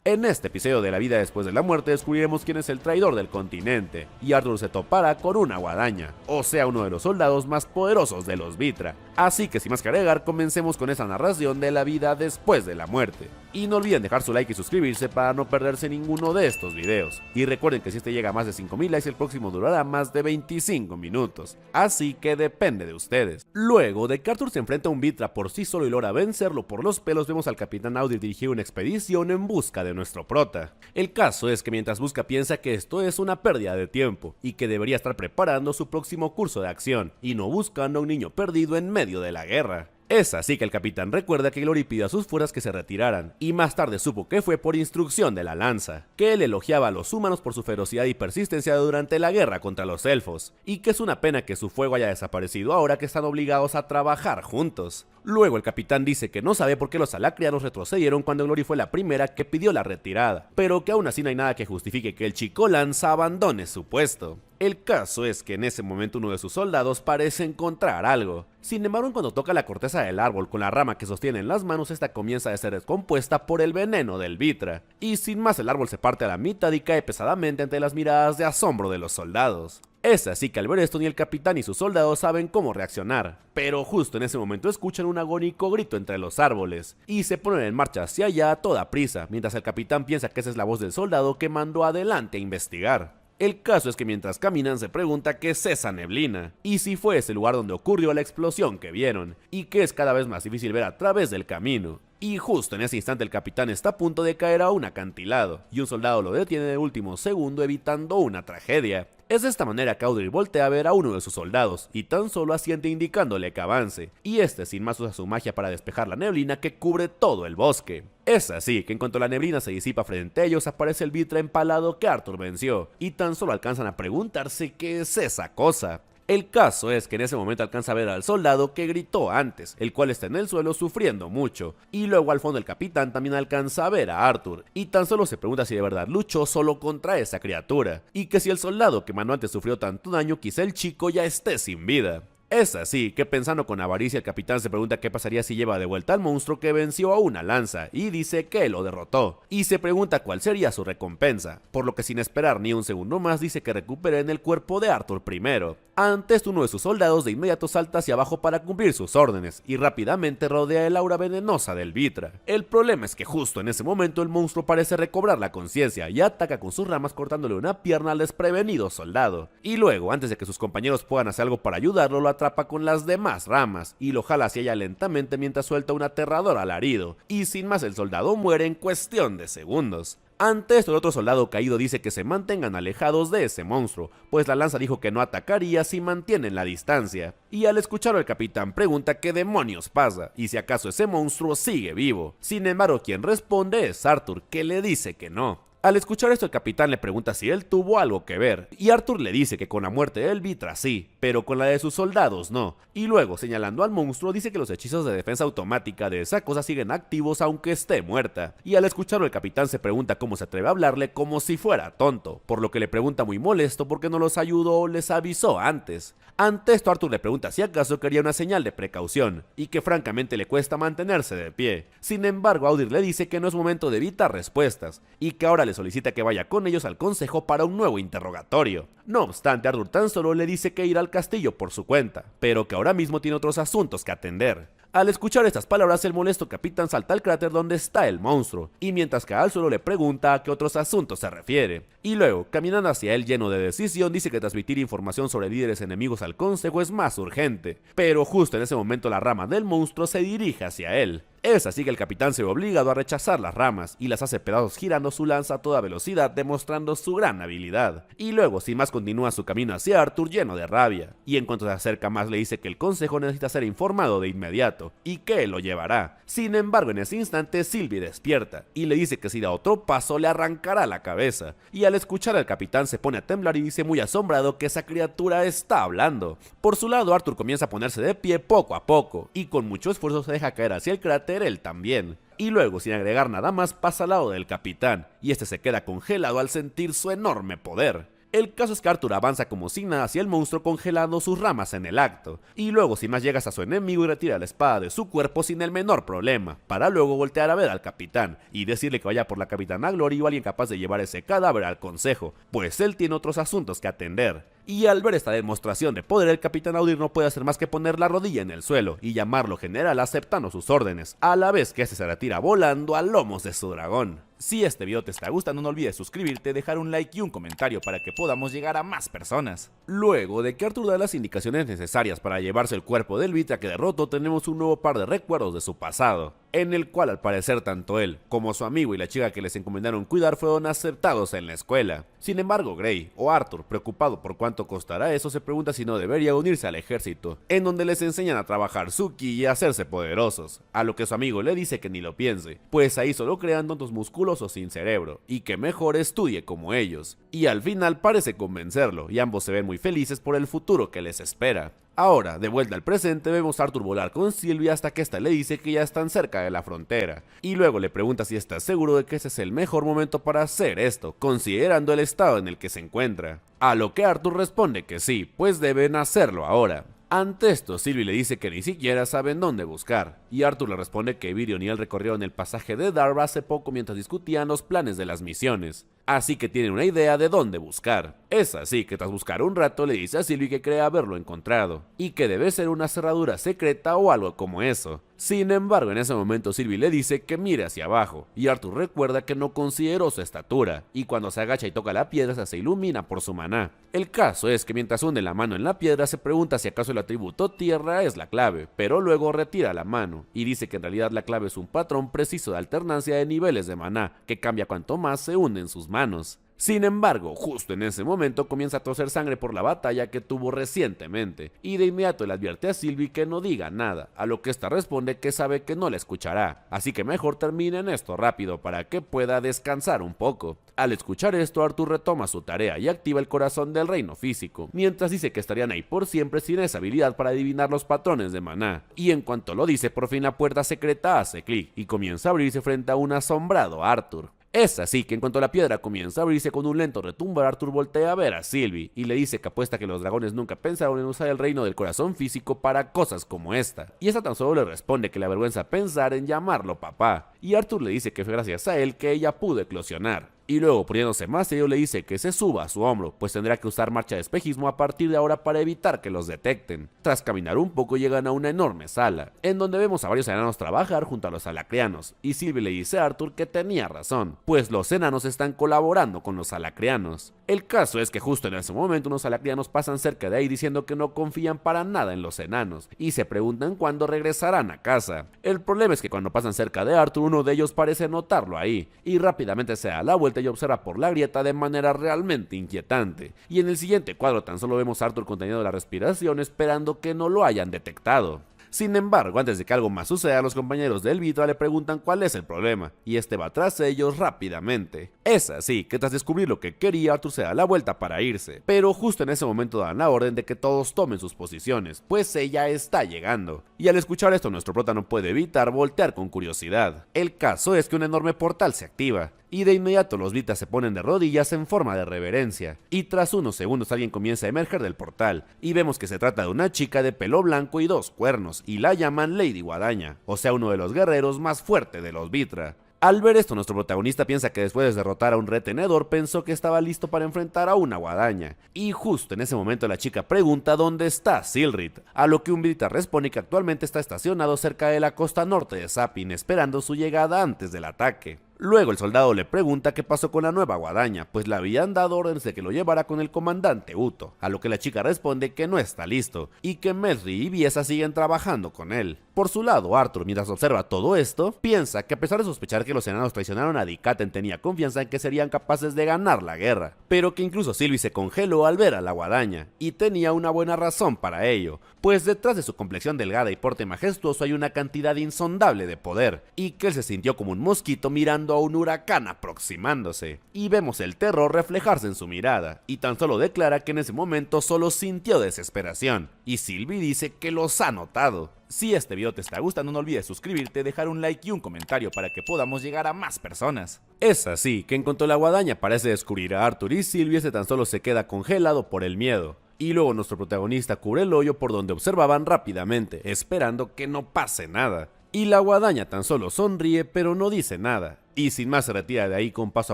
En este episodio de La vida después de la muerte descubriremos quién es el traidor del continente, y Arthur se topará con una guadaña, o sea uno de los soldados más poderosos de los Vithra. Así que sin más que agregar, comencemos con esta narración de la vida después de la muerte. Y no olviden dejar su like y suscribirse para no perderse ninguno de estos videos. Y recuerden que si este llega a más de 5000 likes el próximo durará más de 25 minutos, así que depende de ustedes. Luego de que Arthur se enfrenta a un Vithra por sí solo y logra vencerlo por los pelos, vemos al capitán Audrey dirigir una expedición en busca de nuestro prota. El caso es que mientras busca piensa que esto es una pérdida de tiempo y que debería estar preparando su próximo curso de acción y no buscando a un niño perdido en medio de la guerra. Es así que el capitán recuerda que Glory pidió a sus fuerzas que se retiraran, y más tarde supo que fue por instrucción de la lanza, que él elogiaba a los humanos por su ferocidad y persistencia durante la guerra contra los elfos, y que es una pena que su fuego haya desaparecido ahora que están obligados a trabajar juntos. Luego el capitán dice que no sabe por qué los alacrianos retrocedieron cuando Glory fue la primera que pidió la retirada, pero que aún así no hay nada que justifique que el chico lanza abandone su puesto. El caso es que en ese momento uno de sus soldados parece encontrar algo. Sin embargo, cuando toca la corteza del árbol con la rama que sostiene en las manos, esta comienza a ser descompuesta por el veneno del Vithra. Y sin más, el árbol se parte a la mitad y cae pesadamente ante las miradas de asombro de los soldados. Es así que al ver esto ni el capitán ni sus soldados saben cómo reaccionar, pero justo en ese momento escuchan un agónico grito entre los árboles, y se ponen en marcha hacia allá a toda prisa, mientras el capitán piensa que esa es la voz del soldado que mandó adelante a investigar. El caso es que mientras caminan se pregunta qué es esa neblina, y si fue ese lugar donde ocurrió la explosión que vieron, y que es cada vez más difícil ver a través del camino. Y justo en ese instante el capitán está a punto de caer a un acantilado, y un soldado lo detiene en el último segundo evitando una tragedia. Es de esta manera que Audrey voltea a ver a uno de sus soldados, y tan solo asiente indicándole que avance, y este sin más usa su magia para despejar la neblina que cubre todo el bosque. Es así que en cuanto la neblina se disipa frente a ellos aparece el Vithra empalado que Arthur venció, y tan solo alcanzan a preguntarse qué es esa cosa. El caso es que en ese momento alcanza a ver al soldado que gritó antes, el cual está en el suelo sufriendo mucho, y luego al fondo el capitán también alcanza a ver a Arthur, y tan solo se pregunta si de verdad luchó solo contra esa criatura, y que si el soldado que mandó antes sufrió tanto daño, quizá el chico ya esté sin vida. Es así que pensando con avaricia el capitán se pregunta qué pasaría si lleva de vuelta al monstruo que venció a una lanza y dice que lo derrotó, y se pregunta cuál sería su recompensa, por lo que sin esperar ni un segundo más dice que recuperen el cuerpo de Arthur primero. Ante esto uno de sus soldados de inmediato salta hacia abajo para cumplir sus órdenes y rápidamente rodea el aura venenosa del Vithra. El problema es que justo en ese momento el monstruo parece recobrar la conciencia y ataca con sus ramas cortándole una pierna al desprevenido soldado, y luego antes de que sus compañeros puedan hacer algo para ayudarlo lo atrapa con las demás ramas y lo jala hacia ella lentamente mientras suelta un aterrador alarido, y sin más el soldado muere en cuestión de segundos. Ante esto el otro soldado caído dice que se mantengan alejados de ese monstruo, pues la lanza dijo que no atacaría si mantienen la distancia, y al escucharlo el capitán pregunta qué demonios pasa, y si acaso ese monstruo sigue vivo. Sin embargo quien responde es Arthur, que le dice que no. Al escuchar esto el capitán le pregunta si él tuvo algo que ver, y Arthur le dice que con la muerte del Vithra sí, pero con la de sus soldados no, y luego señalando al monstruo dice que los hechizos de defensa automática de esa cosa siguen activos aunque esté muerta, y al escucharlo el capitán se pregunta cómo se atreve a hablarle como si fuera tonto, por lo que le pregunta muy molesto por qué no los ayudó o les avisó antes. Ante esto Arthur le pregunta si acaso quería una señal de precaución, y que francamente le cuesta mantenerse de pie. Sin embargo Audrey le dice que no es momento de evitar respuestas, y que ahora le solicita que vaya con ellos al consejo para un nuevo interrogatorio. No obstante, Arthur tan solo le dice que irá al castillo por su cuenta, pero que ahora mismo tiene otros asuntos que atender. Al escuchar estas palabras, el molesto capitán salta al cráter donde está el monstruo, y mientras cae al suelo le pregunta a qué otros asuntos se refiere. Y luego, caminando hacia él lleno de decisión, dice que transmitir información sobre líderes enemigos al consejo es más urgente, pero justo en ese momento la rama del monstruo se dirige hacia él. Es así que el capitán se ve obligado a rechazar las ramas y las hace pedazos girando su lanza a toda velocidad demostrando su gran habilidad. Y luego sin más continúa su camino hacia Arthur lleno de rabia, y en cuanto se acerca más le dice que el consejo necesita ser informado de inmediato y que él lo llevará. Sin embargo en ese instante Sylvie despierta y le dice que si da otro paso le arrancará la cabeza, y al escuchar al capitán se pone a temblar y dice muy asombrado que esa criatura está hablando. Por su lado Arthur comienza a ponerse de pie poco a poco y con mucho esfuerzo se deja caer hacia el cráter él también, y luego sin agregar nada más pasa al lado del capitán, y este se queda congelado al sentir su enorme poder. El caso es que Arthur avanza como si nada hacia el monstruo congelando sus ramas en el acto, y luego sin más llegas a su enemigo y retira la espada de su cuerpo sin el menor problema, para luego voltear a ver al capitán y decirle que vaya por la capitana Glory o alguien capaz de llevar ese cadáver al consejo, pues él tiene otros asuntos que atender. Y al ver esta demostración de poder, el capitán Audir no puede hacer más que poner la rodilla en el suelo y llamarlo general aceptando sus órdenes, a la vez que este se retira volando a lomos de su dragón. Si este video te está gustando, no olvides suscribirte, dejar un like y un comentario para que podamos llegar a más personas. Luego de que Arthur da las indicaciones necesarias para llevarse el cuerpo del Vitra que derrotó, tenemos un nuevo par de recuerdos de su pasado, en el cual al parecer tanto él como su amigo y la chica que les encomendaron cuidar fueron aceptados en la escuela. Sin embargo, Gray o Arthur, preocupado por cuánto costará eso, se pregunta si no debería unirse al ejército, en donde les enseñan a trabajar su ki y a hacerse poderosos, a lo que su amigo le dice que ni lo piense, pues ahí solo crean tontos musculosos sin cerebro, y que mejor estudie como ellos, y al final parece convencerlo, y ambos se ven muy felices por el futuro que les espera. Ahora, de vuelta al presente, vemos a Arthur volar con Sylvie hasta que ésta le dice que ya están cerca de la frontera, y luego le pregunta si está seguro de que ese es el mejor momento para hacer esto, considerando el estado en el que se encuentra. A lo que Arthur responde que sí, pues deben hacerlo ahora. Ante esto, Sylvie le dice que ni siquiera saben dónde buscar, y Arthur le responde que Virion y él recorrieron el pasaje de Darva hace poco mientras discutían los planes de las misiones, así que tienen una idea de dónde buscar. Es así que tras buscar un rato le dice a Sylvie que cree haberlo encontrado, y que debe ser una cerradura secreta o algo como eso. Sin embargo, en ese momento Sylvie le dice que mire hacia abajo, y Arthur recuerda que no consideró su estatura, y cuando se agacha y toca la piedra se ilumina por su maná. El caso es que mientras hunde la mano en la piedra se pregunta si acaso el atributo tierra es la clave, pero luego retira la mano, y dice que en realidad la clave es un patrón preciso de alternancia de niveles de maná, que cambia cuanto más se hunden sus manos. Sin embargo, justo en ese momento comienza a toser sangre por la batalla que tuvo recientemente, y de inmediato le advierte a Sylvie que no diga nada, a lo que esta responde que sabe que no la escuchará, así que mejor terminen esto rápido para que pueda descansar un poco. Al escuchar esto, Arthur retoma su tarea y activa el corazón del reino físico, mientras dice que estarían ahí por siempre sin esa habilidad para adivinar los patrones de maná, y en cuanto lo dice, por fin la puerta secreta hace clic y comienza a abrirse frente a un asombrado Arthur. Es así que en cuanto la piedra comienza a abrirse con un lento retumbar, Arthur voltea a ver a Sylvie y le dice que apuesta que los dragones nunca pensaron en usar el reino del corazón físico para cosas como esta, y esta tan solo le responde que le avergüenza pensar en llamarlo papá, y Arthur le dice que fue gracias a él que ella pudo eclosionar. Y luego, poniéndose más serio, le dice que se suba a su hombro, pues tendrá que usar marcha de espejismo a partir de ahora para evitar que los detecten. Tras caminar un poco llegan a una enorme sala, en donde vemos a varios enanos trabajar junto a los alacreanos, y Sylvie le dice a Arthur que tenía razón, pues los enanos están colaborando con los alacreanos. El caso es que justo en ese momento unos alacreanos pasan cerca de ahí diciendo que no confían para nada en los enanos, y se preguntan cuándo regresarán a casa. El problema es que cuando pasan cerca de Arthur, uno de ellos parece notarlo ahí, y rápidamente se da la vuelta y observa por la grieta de manera realmente inquietante, y en el siguiente cuadro tan solo vemos a Arthur conteniendo la respiración esperando que no lo hayan detectado. Sin embargo, antes de que algo más suceda, los compañeros del Vitra le preguntan cuál es el problema, y este va tras ellos rápidamente. Es así que tras descubrir lo que quería, Arthur se da la vuelta para irse, pero justo en ese momento dan la orden de que todos tomen sus posiciones, pues ella está llegando. Y al escuchar esto, nuestro prota no puede evitar voltear con curiosidad. El caso es que un enorme portal se activa, y de inmediato los Vitas se ponen de rodillas en forma de reverencia, y tras unos segundos alguien comienza a emerger del portal, y vemos que se trata de una chica de pelo blanco y 2 cuernos, y la llaman Lady Guadaña, o sea uno de los guerreros más fuertes de los Vitra. Al ver esto, nuestro protagonista piensa que después de derrotar a un retenedor pensó que estaba listo para enfrentar a una guadaña, y justo en ese momento la chica pregunta dónde está Silrit, a lo que un Vitra responde que actualmente está estacionado cerca de la costa norte de Sapin esperando su llegada antes del ataque. Luego el soldado le pregunta qué pasó con la nueva guadaña, pues le habían dado órdenes de que lo llevara con el comandante Uto, a lo que la chica responde que no está listo, y que Melry y Biesa siguen trabajando con él. Por su lado, Arthur, mientras observa todo esto, piensa que a pesar de sospechar que los enanos traicionaron a Dikaten, tenía confianza en que serían capaces de ganar la guerra, pero que incluso Sylvie se congeló al ver a la guadaña, y tenía una buena razón para ello, pues detrás de su complexión delgada y porte majestuoso hay una cantidad insondable de poder, y que él se sintió como un mosquito mirando a un huracán aproximándose, y vemos el terror reflejarse en su mirada, y tan solo declara que en ese momento solo sintió desesperación, y Sylvie dice que los ha notado. Si este video te está gustando, no olvides suscribirte, dejar un like y un comentario para que podamos llegar a más personas. Es así que en cuanto la guadaña parece descubrir a Arthur y Sylvie, este tan solo se queda congelado por el miedo. Y luego nuestro protagonista cubre el hoyo por donde observaban rápidamente, esperando que no pase nada. Y la guadaña tan solo sonríe pero no dice nada. Y sin más se retira de ahí con paso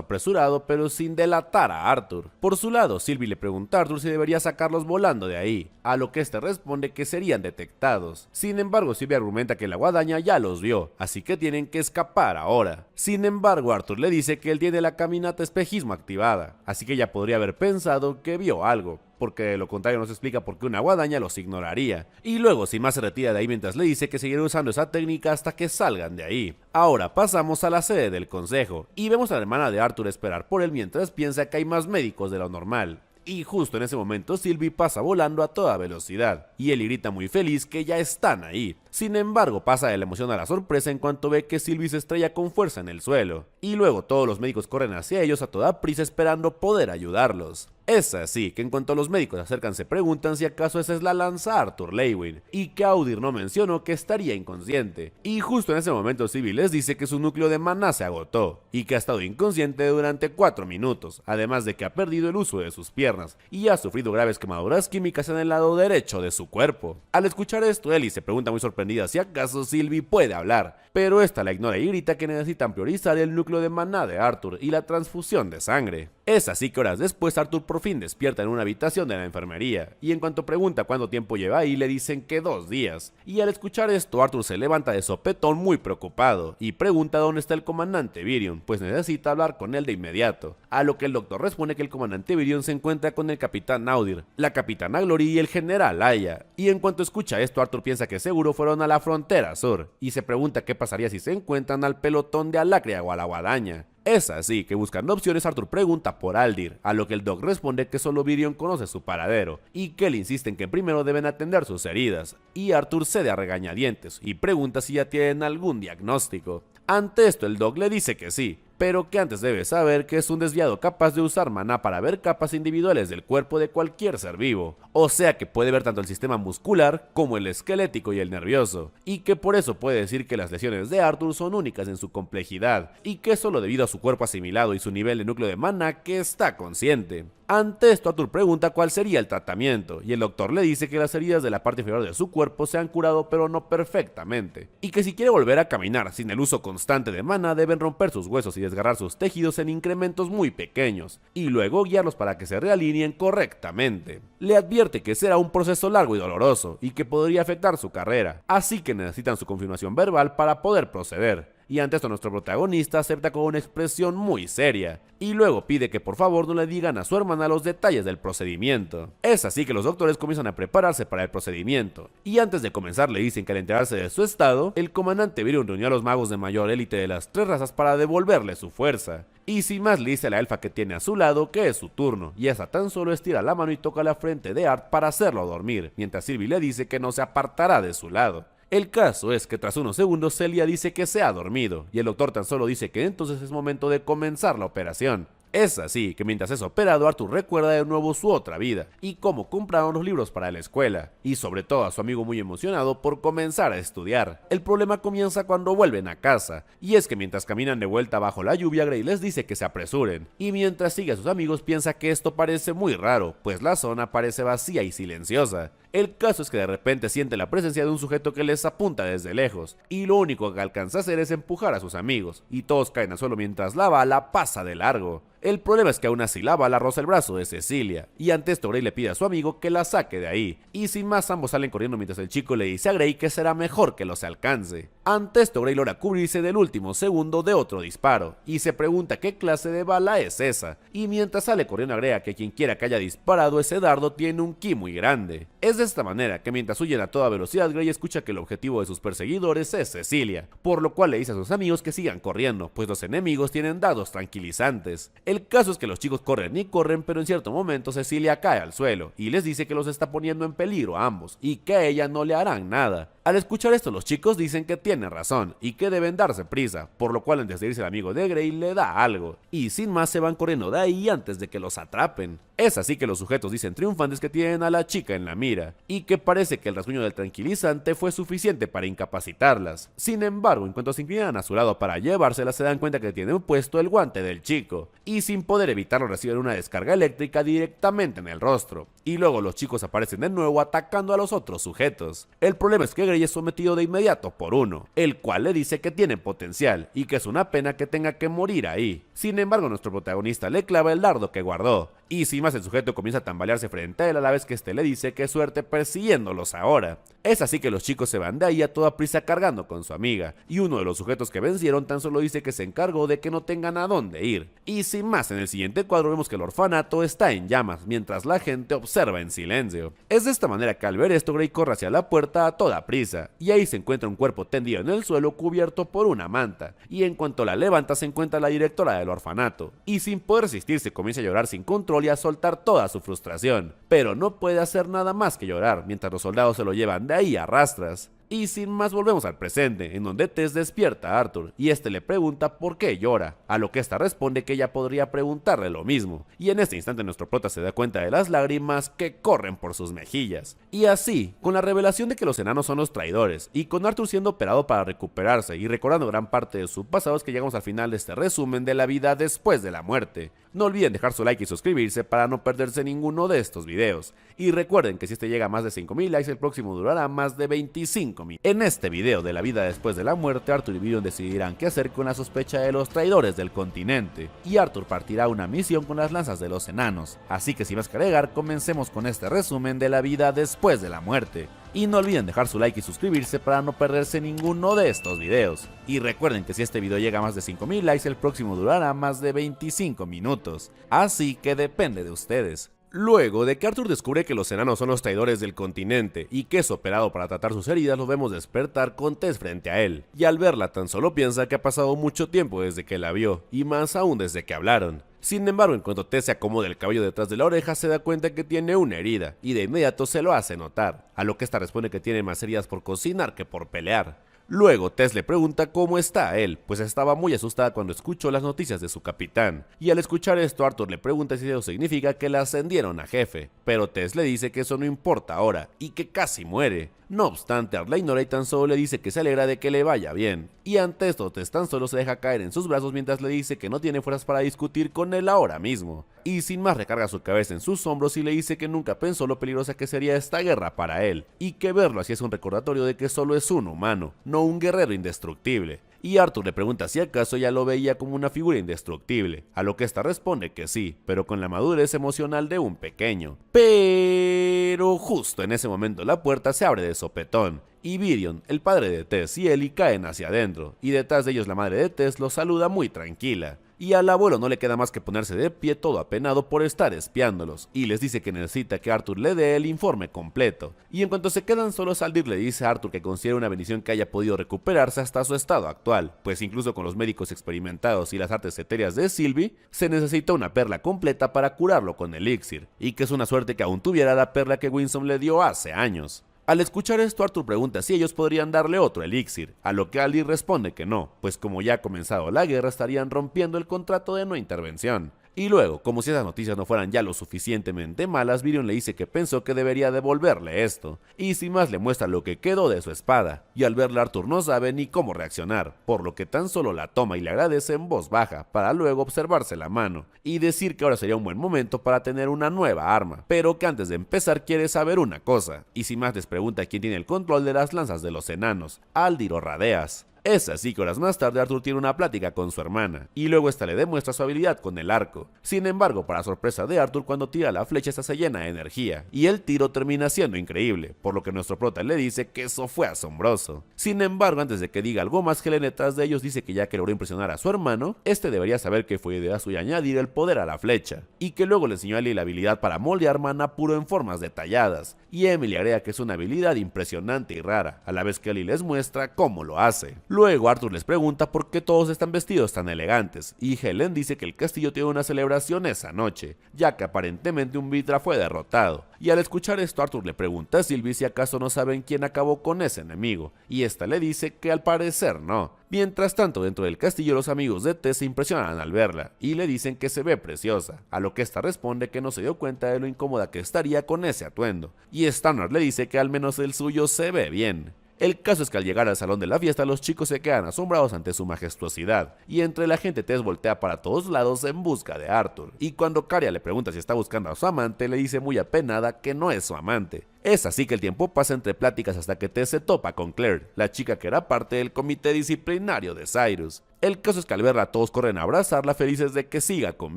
apresurado pero sin delatar a Arthur. Por su lado, Sylvie le pregunta a Arthur si debería sacarlos volando de ahí, a lo que este responde que serían detectados. Sin embargo, Sylvie argumenta que la guadaña ya los vio, así que tienen que escapar ahora. Sin embargo, Arthur le dice que él tiene la caminata espejismo activada, así que ella podría haber pensado que vio algo, porque de lo contrario no se explica por qué una guadaña los ignoraría. Y luego sin más se retira de ahí mientras le dice que seguirá usando esa técnica hasta que salgan de ahí. Ahora pasamos a la sede del consejo, y vemos a la hermana de Arthur esperar por él mientras piensa que hay más médicos de lo normal. Y justo en ese momento Sylvie pasa volando a toda velocidad, y Ellie grita muy feliz que ya están ahí. Sin embargo, pasa de la emoción a la sorpresa en cuanto ve que Sylvie se estrella con fuerza en el suelo, y luego todos los médicos corren hacia ellos a toda prisa esperando poder ayudarlos. Es así que en cuanto los médicos se acercan se preguntan si acaso esa es la lanza Arthur Lewin, y que Audir no mencionó que estaría inconsciente. Y justo en ese momento Sylvie les dice que su núcleo de maná se agotó, y que ha estado inconsciente durante 4 minutos, además de que ha perdido el uso de sus piernas, y ha sufrido graves quemaduras químicas en el lado derecho de su cuerpo. Al escuchar esto, Ellie se pregunta muy sorprendida si acaso Sylvie puede hablar, pero esta la ignora y grita que necesitan priorizar el núcleo de maná de Arthur y la transfusión de sangre. Es así que horas después Arthur por fin despierta en una habitación de la enfermería, y en cuanto pregunta cuánto tiempo lleva ahí le dicen que 2 días, y al escuchar esto Arthur se levanta de sopetón muy preocupado, y pregunta dónde está el comandante Virion, pues necesita hablar con él de inmediato, a lo que el doctor responde que el comandante Virion se encuentra con el capitán Audir, la capitana Glory y el general Aya, y en cuanto escucha esto Arthur piensa que seguro fueron a la frontera sur, y se pregunta qué pasaría si se encuentran al pelotón de Alacria o a la guadaña. Es así que buscando opciones Arthur pregunta por Aldir, a lo que el Doc responde que solo Virion conoce su paradero, y que él insiste en que primero deben atender sus heridas, y Arthur cede a regañadientes, y pregunta si ya tienen algún diagnóstico. Ante esto el Doc le dice que sí, pero que antes debe saber que es un desviado capaz de usar maná para ver capas individuales del cuerpo de cualquier ser vivo, o sea que puede ver tanto el sistema muscular como el esquelético y el nervioso, y que por eso puede decir que las lesiones de Arthur son únicas en su complejidad, y que es solo debido a su cuerpo asimilado y su nivel de núcleo de maná que está consciente. Ante esto Arthur pregunta cuál sería el tratamiento, y el doctor le dice que las heridas de la parte inferior de su cuerpo se han curado pero no perfectamente, y que si quiere volver a caminar sin el uso constante de maná deben romper sus huesos y desgarrar sus tejidos en incrementos muy pequeños, y luego guiarlos para que se realineen correctamente. Le advierte que será un proceso largo y doloroso, y que podría afectar su carrera, así que necesitan su confirmación verbal para poder proceder. Y ante esto nuestro protagonista acepta con una expresión muy seria, y luego pide que por favor no le digan a su hermana los detalles del procedimiento. Es así que los doctores comienzan a prepararse para el procedimiento, y antes de comenzar le dicen que al enterarse de su estado, el comandante Virion reunió a los magos de mayor élite de las 3 razas para devolverle su fuerza. Y sin más le dice a la elfa que tiene a su lado que es su turno, y esa tan solo estira la mano y toca la frente de Art para hacerlo dormir, mientras Sylvie le dice que no se apartará de su lado. El caso es que tras unos segundos Celia dice que se ha dormido, y el doctor tan solo dice que entonces es momento de comenzar la operación. Es así que mientras es operado Arthur recuerda de nuevo su otra vida, y cómo compraron los libros para la escuela, y sobre todo a su amigo muy emocionado por comenzar a estudiar. El problema comienza cuando vuelven a casa, y es que mientras caminan de vuelta bajo la lluvia Gray les dice que se apresuren, y mientras sigue a sus amigos piensa que esto parece muy raro, pues la zona parece vacía y silenciosa. El caso es que de repente siente la presencia de un sujeto que les apunta desde lejos, y lo único que alcanza a hacer es empujar a sus amigos, y todos caen al suelo mientras la bala pasa de largo. El problema es que aún así la bala roza el brazo de Cecilia, y ante esto Gray le pide a su amigo que la saque de ahí, y sin más ambos salen corriendo mientras el chico le dice a Gray que será mejor que los alcance. Ante esto Gray logra cubrirse del último segundo de otro disparo, y se pregunta qué clase de bala es esa, y mientras sale corriendo agrega que quien quiera que haya disparado ese dardo tiene un ki muy grande. Es de esta manera que mientras huyen a toda velocidad Gray escucha que el objetivo de sus perseguidores es Cecilia, por lo cual le dice a sus amigos que sigan corriendo, pues los enemigos tienen dados tranquilizantes. El caso es que los chicos corren y corren, pero en cierto momento Cecilia cae al suelo y les dice que los está poniendo en peligro a ambos y que a ella no le harán nada. Al escuchar esto, los chicos dicen que tienen razón y que deben darse prisa, por lo cual antes de irse el amigo de Grey le da algo, y sin más se van corriendo de ahí antes de que los atrapen. Es así que los sujetos dicen triunfantes que tienen a la chica en la mira, y que parece que el rasguño del tranquilizante fue suficiente para incapacitarlas. Sin embargo, en cuanto se inclinan a su lado para llevárselas, se dan cuenta que tienen puesto el guante del chico, y sin poder evitarlo reciben una descarga eléctrica directamente en el rostro, y luego los chicos aparecen de nuevo atacando a los otros sujetos. El problema es que Grey es sometido de inmediato por uno, el cual le dice que tiene potencial y que es una pena que tenga que morir ahí. Sin embargo, nuestro protagonista le clava el dardo que guardó, y sin más el sujeto comienza a tambalearse frente a él a la vez que este le dice que suerte persiguiéndolos ahora. Es así que los chicos se van de ahí a toda prisa cargando con su amiga, y uno de los sujetos que vencieron tan solo dice que se encargó de que no tengan a dónde ir. Y sin más, en el siguiente cuadro vemos que el orfanato está en llamas, mientras la gente observa en silencio. Es de esta manera que al ver esto, Grey corre hacia la puerta a toda prisa, y ahí se encuentra un cuerpo tendido en el suelo cubierto por una manta, y en cuanto la levanta se encuentra la directora del orfanato, y sin poder resistirse comienza a llorar sin control y a soltar toda su frustración, pero no puede hacer nada más que llorar, mientras los soldados se lo llevan de ahí a rastras. Y sin más volvemos al presente, en donde Tess despierta a Arthur, y este le pregunta por qué llora, a lo que esta responde que ella podría preguntarle lo mismo, y en este instante nuestro prota se da cuenta de las lágrimas que corren por sus mejillas. Y así, con la revelación de que los enanos son los traidores, y con Arthur siendo operado para recuperarse y recordando gran parte de su pasado, es que llegamos al final de este resumen de la vida después de la muerte. No olviden dejar su like y suscribirse para no perderse ninguno de estos videos, y recuerden que si este llega a más de 5000 likes, el próximo durará más de 25. En este video de la vida después de la muerte, Arthur y Virion decidirán qué hacer con la sospecha de los traidores del continente, y Arthur partirá a una misión con las lanzas de los enanos. Así que sin más que agregar, comencemos con este resumen de la vida después de la muerte. Y no olviden dejar su like y suscribirse para no perderse ninguno de estos videos. Y recuerden que si este video llega a más de 5000 likes, el próximo durará más de 25 minutos. Así que depende de ustedes. Luego de que Arthur descubre que los enanos son los traidores del continente y que es operado para tratar sus heridas, lo vemos despertar con Tess frente a él, y al verla tan solo piensa que ha pasado mucho tiempo desde que la vio, y más aún desde que hablaron. Sin embargo, en cuanto Tess se acomoda el cabello detrás de la oreja, se da cuenta que tiene una herida, y de inmediato se lo hace notar, a lo que esta responde que tiene más heridas por cocinar que por pelear. Luego Tess le pregunta cómo está él, pues estaba muy asustada cuando escuchó las noticias de su capitán, y al escuchar esto Arthur le pregunta si eso significa que le ascendieron a jefe, pero Tess le dice que eso no importa ahora, y que casi muere. No obstante, Art la ignora y tan solo le dice que se alegra de que le vaya bien, y ante esto Tess tan solo se deja caer en sus brazos mientras le dice que no tiene fuerzas para discutir con él ahora mismo, y sin más recarga su cabeza en sus hombros y le dice que nunca pensó lo peligrosa que sería esta guerra para él, y que verlo así es un recordatorio de que solo es un humano, no un guerrero indestructible. Y Arthur le pregunta si acaso ella lo veía como una figura indestructible, a lo que esta responde que sí, pero con la madurez emocional de un pequeño. Pero justo en ese momento la puerta se abre de sopetón, y Virion, el padre de Tess y Ellie caen hacia adentro, y detrás de ellos la madre de Tess los saluda muy tranquila. Y al abuelo no le queda más que ponerse de pie todo apenado por estar espiándolos, y les dice que necesita que Arthur le dé el informe completo. Y en cuanto se quedan solos, Aldir le dice a Arthur que considera una bendición que haya podido recuperarse hasta su estado actual, pues incluso con los médicos experimentados y las artes etéreas de Sylvie, se necesita una perla completa para curarlo con elixir, y que es una suerte que aún tuviera la perla que Winsome le dio hace años. Al escuchar esto, Arthur pregunta si ellos podrían darle otro elixir, a lo que Aldir responde que no, pues como ya ha comenzado la guerra estarían rompiendo el contrato de no intervención. Y luego, como si esas noticias no fueran ya lo suficientemente malas, Virion le dice que pensó que debería devolverle esto, y sin más le muestra lo que quedó de su espada, y al verla Arthur no sabe ni cómo reaccionar, por lo que tan solo la toma y le agradece en voz baja, para luego observarse la mano, y decir que ahora sería un buen momento para tener una nueva arma, pero que antes de empezar quiere saber una cosa, y sin más les pregunta quién tiene el control de las lanzas de los enanos, Aldir o Radeas. Es así que horas más tarde Arthur tiene una plática con su hermana, y luego esta le demuestra su habilidad con el arco. Sin embargo, para sorpresa de Arthur, cuando tira la flecha esta se llena de energía, y el tiro termina siendo increíble, por lo que nuestro prota le dice que eso fue asombroso. Sin embargo, antes de que diga algo más, Helen detrás de ellos dice que ya que logró impresionar a su hermano, este debería saber que fue idea suya añadir el poder a la flecha, y que luego le enseñó a Ellie la habilidad para moldear mana puro en formas detalladas, y Emily agrega que es una habilidad impresionante y rara, a la vez que Ellie les muestra cómo lo hace. Luego Arthur les pregunta por qué todos están vestidos tan elegantes, y Helen dice que el castillo tiene una celebración esa noche, ya que aparentemente un Vitra fue derrotado. Y al escuchar esto, Arthur le pregunta a Sylvie si acaso no saben quién acabó con ese enemigo, y esta le dice que al parecer no. Mientras tanto, dentro del castillo los amigos de Tess se impresionan al verla, y le dicen que se ve preciosa, a lo que esta responde que no se dio cuenta de lo incómoda que estaría con ese atuendo, y Stannard le dice que al menos el suyo se ve bien. El caso es que al llegar al salón de la fiesta los chicos se quedan asombrados ante su majestuosidad, y entre la gente Tess voltea para todos lados en busca de Arthur, y cuando Karya le pregunta si está buscando a su amante le dice muy apenada que no es su amante. Es así que el tiempo pasa entre pláticas hasta que Tess se topa con Claire, la chica que era parte del comité disciplinario de Cyrus. El caso es que al verla todos corren a abrazarla felices de que siga con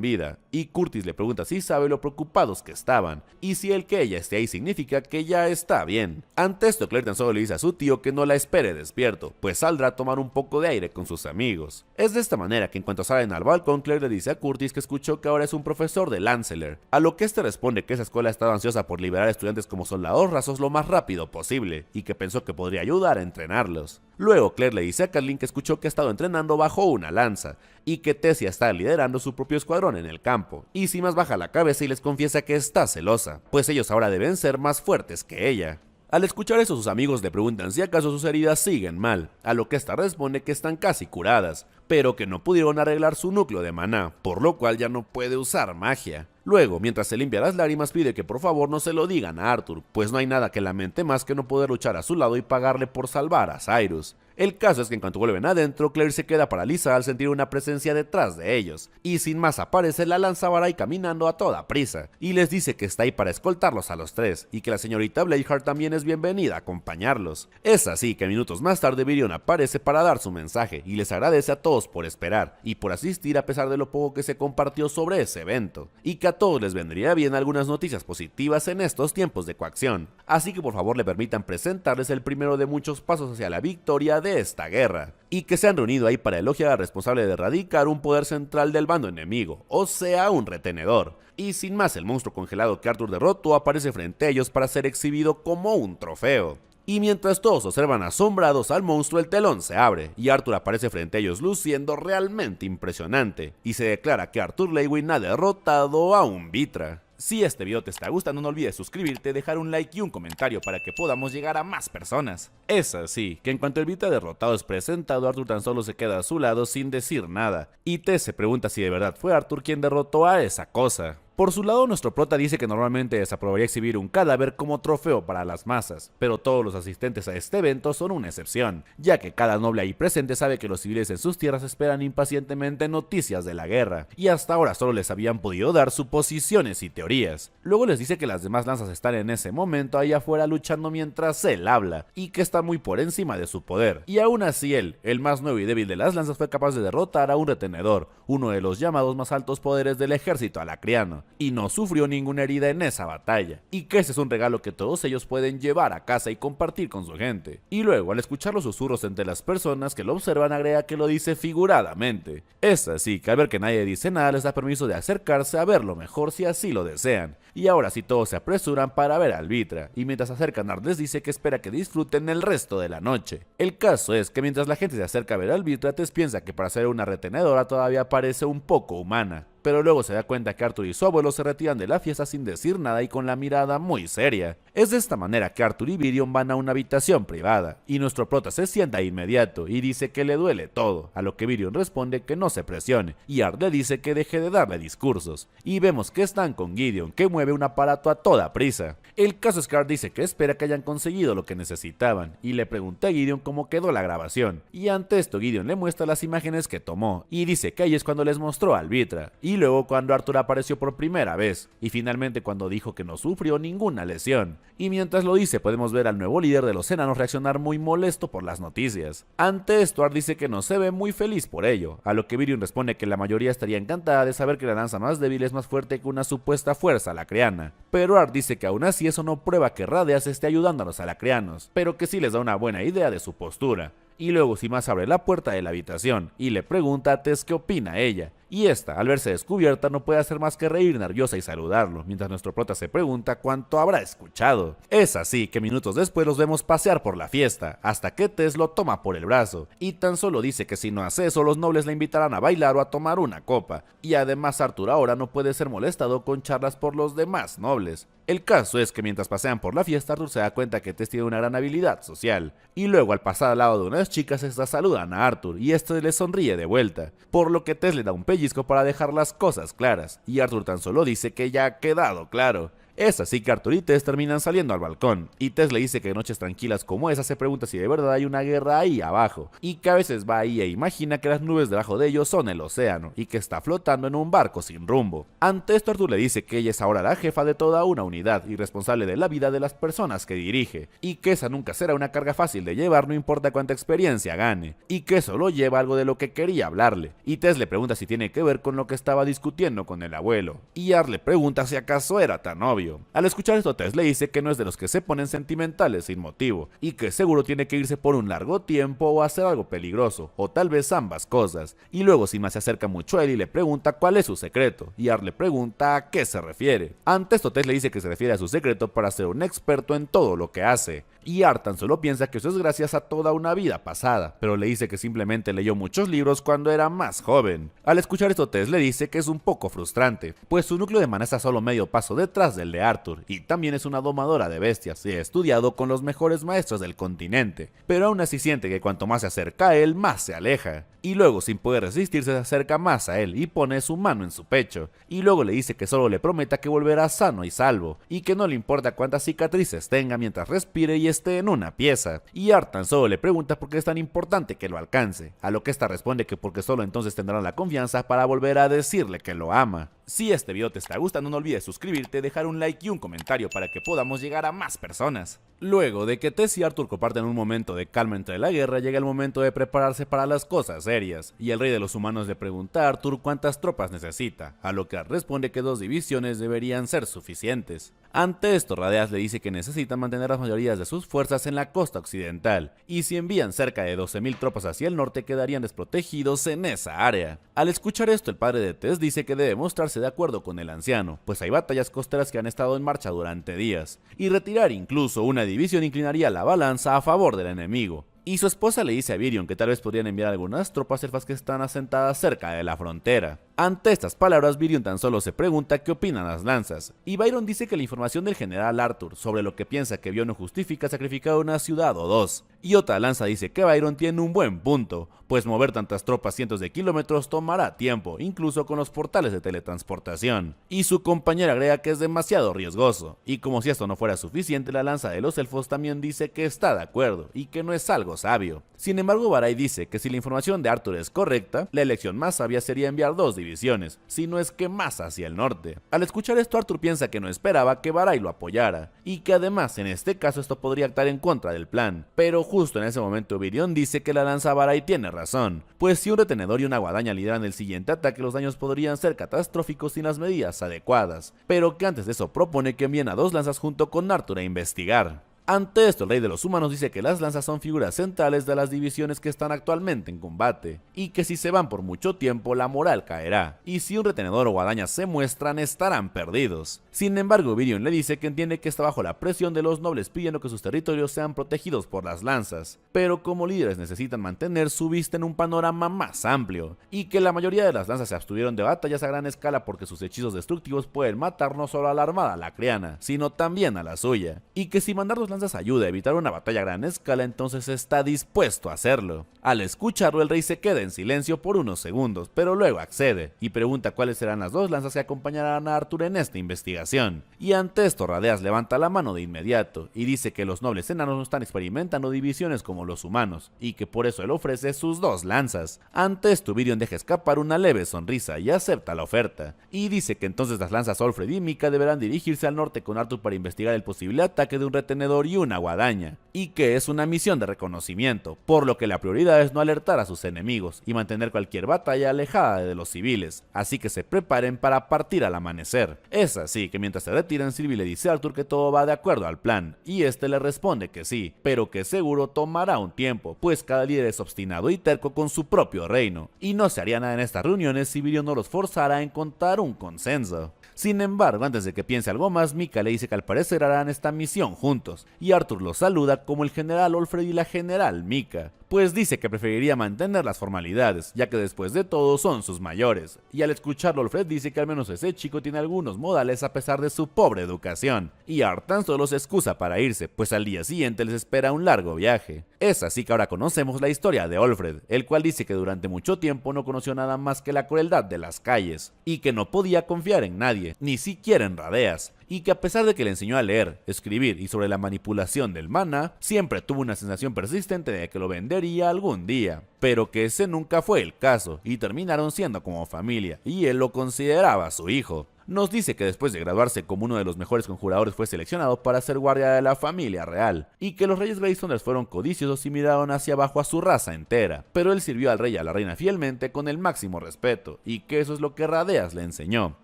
vida, y Curtis le pregunta si sabe lo preocupados que estaban, y si el que ella esté ahí significa que ya está bien. Ante esto Claire tan solo le dice a su tío que no la espere despierto, pues saldrá a tomar un poco de aire con sus amigos. Es de esta manera que en cuanto salen al balcón Claire le dice a Curtis que escuchó que ahora es un profesor de Lancelot, a lo que este responde que esa escuela estaba ansiosa por liberar estudiantes como soldados rasos lo más rápido posible, y que pensó que podría ayudar a entrenarlos. Luego Claire le dice a Catelyn que escuchó que ha estado entrenando bajo una lanza, y que Tessia está liderando su propio escuadrón en el campo, y sin más baja la cabeza y les confiesa que está celosa, pues ellos ahora deben ser más fuertes que ella. Al escuchar eso sus amigos le preguntan si acaso sus heridas siguen mal, a lo que esta responde que están casi curadas, pero que no pudieron arreglar su núcleo de maná, por lo cual ya no puede usar magia. Luego, mientras se limpia las lágrimas, pide que por favor no se lo digan a Arthur, pues no hay nada que lamente más que no poder luchar a su lado y pagarle por salvar a Cyrus. El caso es que en cuanto vuelven adentro, Claire se queda paralizada al sentir una presencia detrás de ellos, y sin más aparece la lanzabaray caminando a toda prisa, y les dice que está ahí para escoltarlos a los tres, y que la señorita Bladeheart también es bienvenida a acompañarlos. Es así que minutos más tarde Virion aparece para dar su mensaje, y les agradece a todos por esperar, y por asistir a pesar de lo poco que se compartió sobre ese evento, y que a todos les vendría bien algunas noticias positivas en estos tiempos de coacción, así que por favor le permitan presentarles el primero de muchos pasos hacia la victoria de esta guerra, y que se han reunido ahí para elogiar al responsable de erradicar un poder central del bando enemigo, o sea, un retenedor. Y sin más, el monstruo congelado que Arthur derrotó aparece frente a ellos para ser exhibido como un trofeo. Y mientras todos observan asombrados al monstruo, el telón se abre, y Arthur aparece frente a ellos luciendo realmente impresionante, y se declara que Arthur Leywin ha derrotado a un Vitra. Si este video te está gustando, no olvides suscribirte, dejar un like y un comentario para que podamos llegar a más personas. Es así, que en cuanto el Vitra derrotado es presentado, Arthur tan solo se queda a su lado sin decir nada, y Tess se pregunta si de verdad fue Arthur quien derrotó a esa cosa. Por su lado, nuestro prota dice que normalmente desaprobaría exhibir un cadáver como trofeo para las masas, pero todos los asistentes a este evento son una excepción, ya que cada noble ahí presente sabe que los civiles en sus tierras esperan impacientemente noticias de la guerra, y hasta ahora solo les habían podido dar suposiciones y teorías. Luego les dice que las demás lanzas están en ese momento ahí afuera luchando mientras él habla, y que está muy por encima de su poder, y aún así él, el más nuevo y débil de las lanzas, fue capaz de derrotar a un retenedor, uno de los llamados más altos poderes del ejército alacriano, y no sufrió ninguna herida en esa batalla, y que ese es un regalo que todos ellos pueden llevar a casa y compartir con su gente. Y luego, al escuchar los susurros entre las personas que lo observan, agrega que lo dice figuradamente. Es así que al ver que nadie dice nada les da permiso de acercarse a verlo mejor si así lo desean, y ahora sí todos se apresuran para ver al Vitra, y mientras se acercan Art les dice que espera que disfruten el resto de la noche. El caso es que mientras la gente se acerca a ver al Vitra, Tess piensa que para ser una retenedora todavía parece un poco humana, pero luego se da cuenta que Arthur y su abuelo se retiran de la fiesta sin decir nada y con la mirada muy seria. Es de esta manera que Arthur y Virion van a una habitación privada, y nuestro prota se sienta de inmediato y dice que le duele todo, a lo que Virion responde que no se presione, y Art le dice que deje de darle discursos, y vemos que están con Gideon, que mueve un aparato a toda prisa. El caso es que Art dice que espera que hayan conseguido lo que necesitaban, y le pregunta a Gideon cómo quedó la grabación, y ante esto Gideon le muestra las imágenes que tomó, y dice que ahí es cuando les mostró al Vitra, y luego cuando Arthur apareció por primera vez, y finalmente cuando dijo que no sufrió ninguna lesión. Y mientras lo dice podemos ver al nuevo líder de los enanos reaccionar muy molesto por las noticias. Ante esto Art dice que no se ve muy feliz por ello, a lo que Virion responde que la mayoría estaría encantada de saber que la lanza más débil es más fuerte que una supuesta fuerza alacriana, pero Art dice que aún así eso no prueba que Radeas esté ayudando a los alacrianos, pero que sí les da una buena idea de su postura. Y luego sin más abre la puerta de la habitación y le pregunta a Tess qué opina ella, y esta, al verse descubierta, no puede hacer más que reír nerviosa y saludarlo, mientras nuestro prota se pregunta cuánto habrá escuchado. Es así que minutos después los vemos pasear por la fiesta, hasta que Tess lo toma por el brazo, y tan solo dice que si no hace eso los nobles la invitarán a bailar o a tomar una copa, y además Arthur ahora no puede ser molestado con charlas por los demás nobles. El caso es que mientras pasean por la fiesta, Arthur se da cuenta que Tess tiene una gran habilidad social, y luego al pasar al lado de unas chicas estas saludan a Arthur, y este le sonríe de vuelta, por lo que Tess le da un pellizco para dejar las cosas claras, y Arthur tan solo dice que ya ha quedado claro. Es así que Arthur y Tess terminan saliendo al balcón, y Tess le dice que en noches tranquilas como esa se pregunta si de verdad hay una guerra ahí abajo, y que a veces va ahí e imagina que las nubes debajo de ellos son el océano, y que está flotando en un barco sin rumbo. Ante esto Arthur le dice que ella es ahora la jefa de toda una unidad y responsable de la vida de las personas que dirige, y que esa nunca será una carga fácil de llevar no importa cuánta experiencia gane, y que solo lleva algo de lo que quería hablarle, y Tess le pregunta si tiene que ver con lo que estaba discutiendo con el abuelo, y Ar le pregunta si acaso era tan obvio. Al escuchar esto, Tess le dice que no es de los que se ponen sentimentales sin motivo, y que seguro tiene que irse por un largo tiempo o hacer algo peligroso, o tal vez ambas cosas, y luego sin más se acerca mucho a él y le pregunta cuál es su secreto, y Ar le pregunta a qué se refiere. Ante esto, Tess le dice que se refiere a su secreto para ser un experto en todo lo que hace, y Ar tan solo piensa que eso es gracias a toda una vida pasada, pero le dice que simplemente leyó muchos libros cuando era más joven. Al escuchar esto, Tess le dice que es un poco frustrante, pues su núcleo de mana está solo medio paso detrás del de Arthur, y también es una domadora de bestias y ha estudiado con los mejores maestros del continente, pero aún así siente que cuanto más se acerca a él, más se aleja, y luego sin poder resistirse se acerca más a él y pone su mano en su pecho, y luego le dice que solo le prometa que volverá sano y salvo, y que no le importa cuántas cicatrices tenga mientras respire y esté en una pieza, y Ar tan solo le pregunta por qué es tan importante que lo alcance, a lo que esta responde que porque solo entonces tendrán la confianza para volver a decirle que lo ama. Si este video te está gustando, no olvides suscribirte, dejar un like y un comentario para que podamos llegar a más personas. Luego de que Tess y Arthur comparten un momento de calma entre la guerra, llega el momento de prepararse para las cosas serias, y el rey de los humanos le pregunta a Arthur cuántas tropas necesita, a lo que Ar responde que 2 divisiones deberían ser suficientes. Ante esto, Radeas le dice que necesitan mantener las mayorías de sus fuerzas en la costa occidental, y si envían cerca de 12.000 tropas hacia el norte quedarían desprotegidos en esa área. Al escuchar esto, el padre de Tess dice que debe mostrarse de acuerdo con el anciano, pues hay batallas costeras que han estado en marcha durante días, y retirar incluso una división inclinaría la balanza a favor del enemigo. Y su esposa le dice a Virion que tal vez podrían enviar algunas tropas elfas que están asentadas cerca de la frontera. Ante estas palabras, Virion tan solo se pregunta qué opinan las lanzas, y Byron dice que la información del general Arthur sobre lo que piensa que vio no justifica sacrificar una ciudad o dos, y otra lanza dice que Byron tiene un buen punto, pues mover tantas tropas cientos de kilómetros tomará tiempo, incluso con los portales de teletransportación, y su compañera agrega que es demasiado riesgoso, y como si esto no fuera suficiente, la lanza de los elfos también dice que está de acuerdo, y que no es algo sabio. Sin embargo, Barai dice que si la información de Arthur es correcta, la elección más sabia sería enviar 2 divisiones, si no es que más hacia el norte. Al escuchar esto, Arthur piensa que no esperaba que Barai lo apoyara, y que además en este caso esto podría actuar en contra del plan, pero justo en ese momento Virion dice que la lanza Barai tiene razón, pues si un retenedor y una guadaña lideran el siguiente ataque, los daños podrían ser catastróficos sin las medidas adecuadas, pero que antes de eso propone que envíen a 2 lanzas junto con Arthur a investigar. Ante esto, el rey de los humanos dice que las lanzas son figuras centrales de las divisiones que están actualmente en combate, y que si se van por mucho tiempo la moral caerá, y si un retenedor o guadaña se muestran estarán perdidos. Sin embargo, Virion le dice que entiende que está bajo la presión de los nobles pidiendo que sus territorios sean protegidos por las lanzas, pero como líderes necesitan mantener su vista en un panorama más amplio, y que la mayoría de las lanzas se abstuvieron de batallas a gran escala porque sus hechizos destructivos pueden matar no solo a la armada lacreana, sino también a la suya, y que si mandar 2 lanzas ayuda a evitar una batalla a gran escala, entonces está dispuesto a hacerlo. Al escucharlo, el rey se queda en silencio por unos segundos, pero luego accede, y pregunta cuáles serán las 2 lanzas que acompañarán a Arthur en esta investigación. Y ante esto, Radeas levanta la mano de inmediato, y dice que los nobles enanos no están experimentando divisiones como los humanos, y que por eso él ofrece sus 2 lanzas. Ante esto, Virion deja escapar una leve sonrisa y acepta la oferta, y dice que entonces las lanzas Olfred y Mika deberán dirigirse al norte con Arthur para investigar el posible ataque de un retenedor traidor y una guadaña, y que es una misión de reconocimiento, por lo que la prioridad es no alertar a sus enemigos y mantener cualquier batalla alejada de los civiles, así que se preparen para partir al amanecer. Es así que mientras se retiran, Sylvie le dice a Arthur que todo va de acuerdo al plan, y este le responde que sí, pero que seguro tomará un tiempo, pues cada líder es obstinado y terco con su propio reino, y no se haría nada en estas reuniones si Virio no los forzara a encontrar un consenso. Sin embargo, antes de que piense algo más, Mika le dice que al parecer harán esta misión juntos, y Arthur los saluda como el general Olfred y la general Mika, pues dice que preferiría mantener las formalidades, ya que después de todo son sus mayores, y al escucharlo Olfred dice que al menos ese chico tiene algunos modales a pesar de su pobre educación, y Art tan solo se excusa para irse, pues al día siguiente les espera un largo viaje. Es así que ahora conocemos la historia de Olfred, el cual dice que durante mucho tiempo no conoció nada más que la crueldad de las calles, y que no podía confiar en nadie, ni siquiera en Radeas, y que a pesar de que le enseñó a leer, escribir y sobre la manipulación del mana, siempre tuvo una sensación persistente de que lo vendería algún día, pero que ese nunca fue el caso, y terminaron siendo como familia, y él lo consideraba su hijo. Nos dice que después de graduarse como uno de los mejores conjuradores fue seleccionado para ser guardia de la familia real, y que los reyes Greystonders fueron codiciosos y miraron hacia abajo a su raza entera, pero él sirvió al rey y a la reina fielmente con el máximo respeto, y que eso es lo que Radeas le enseñó.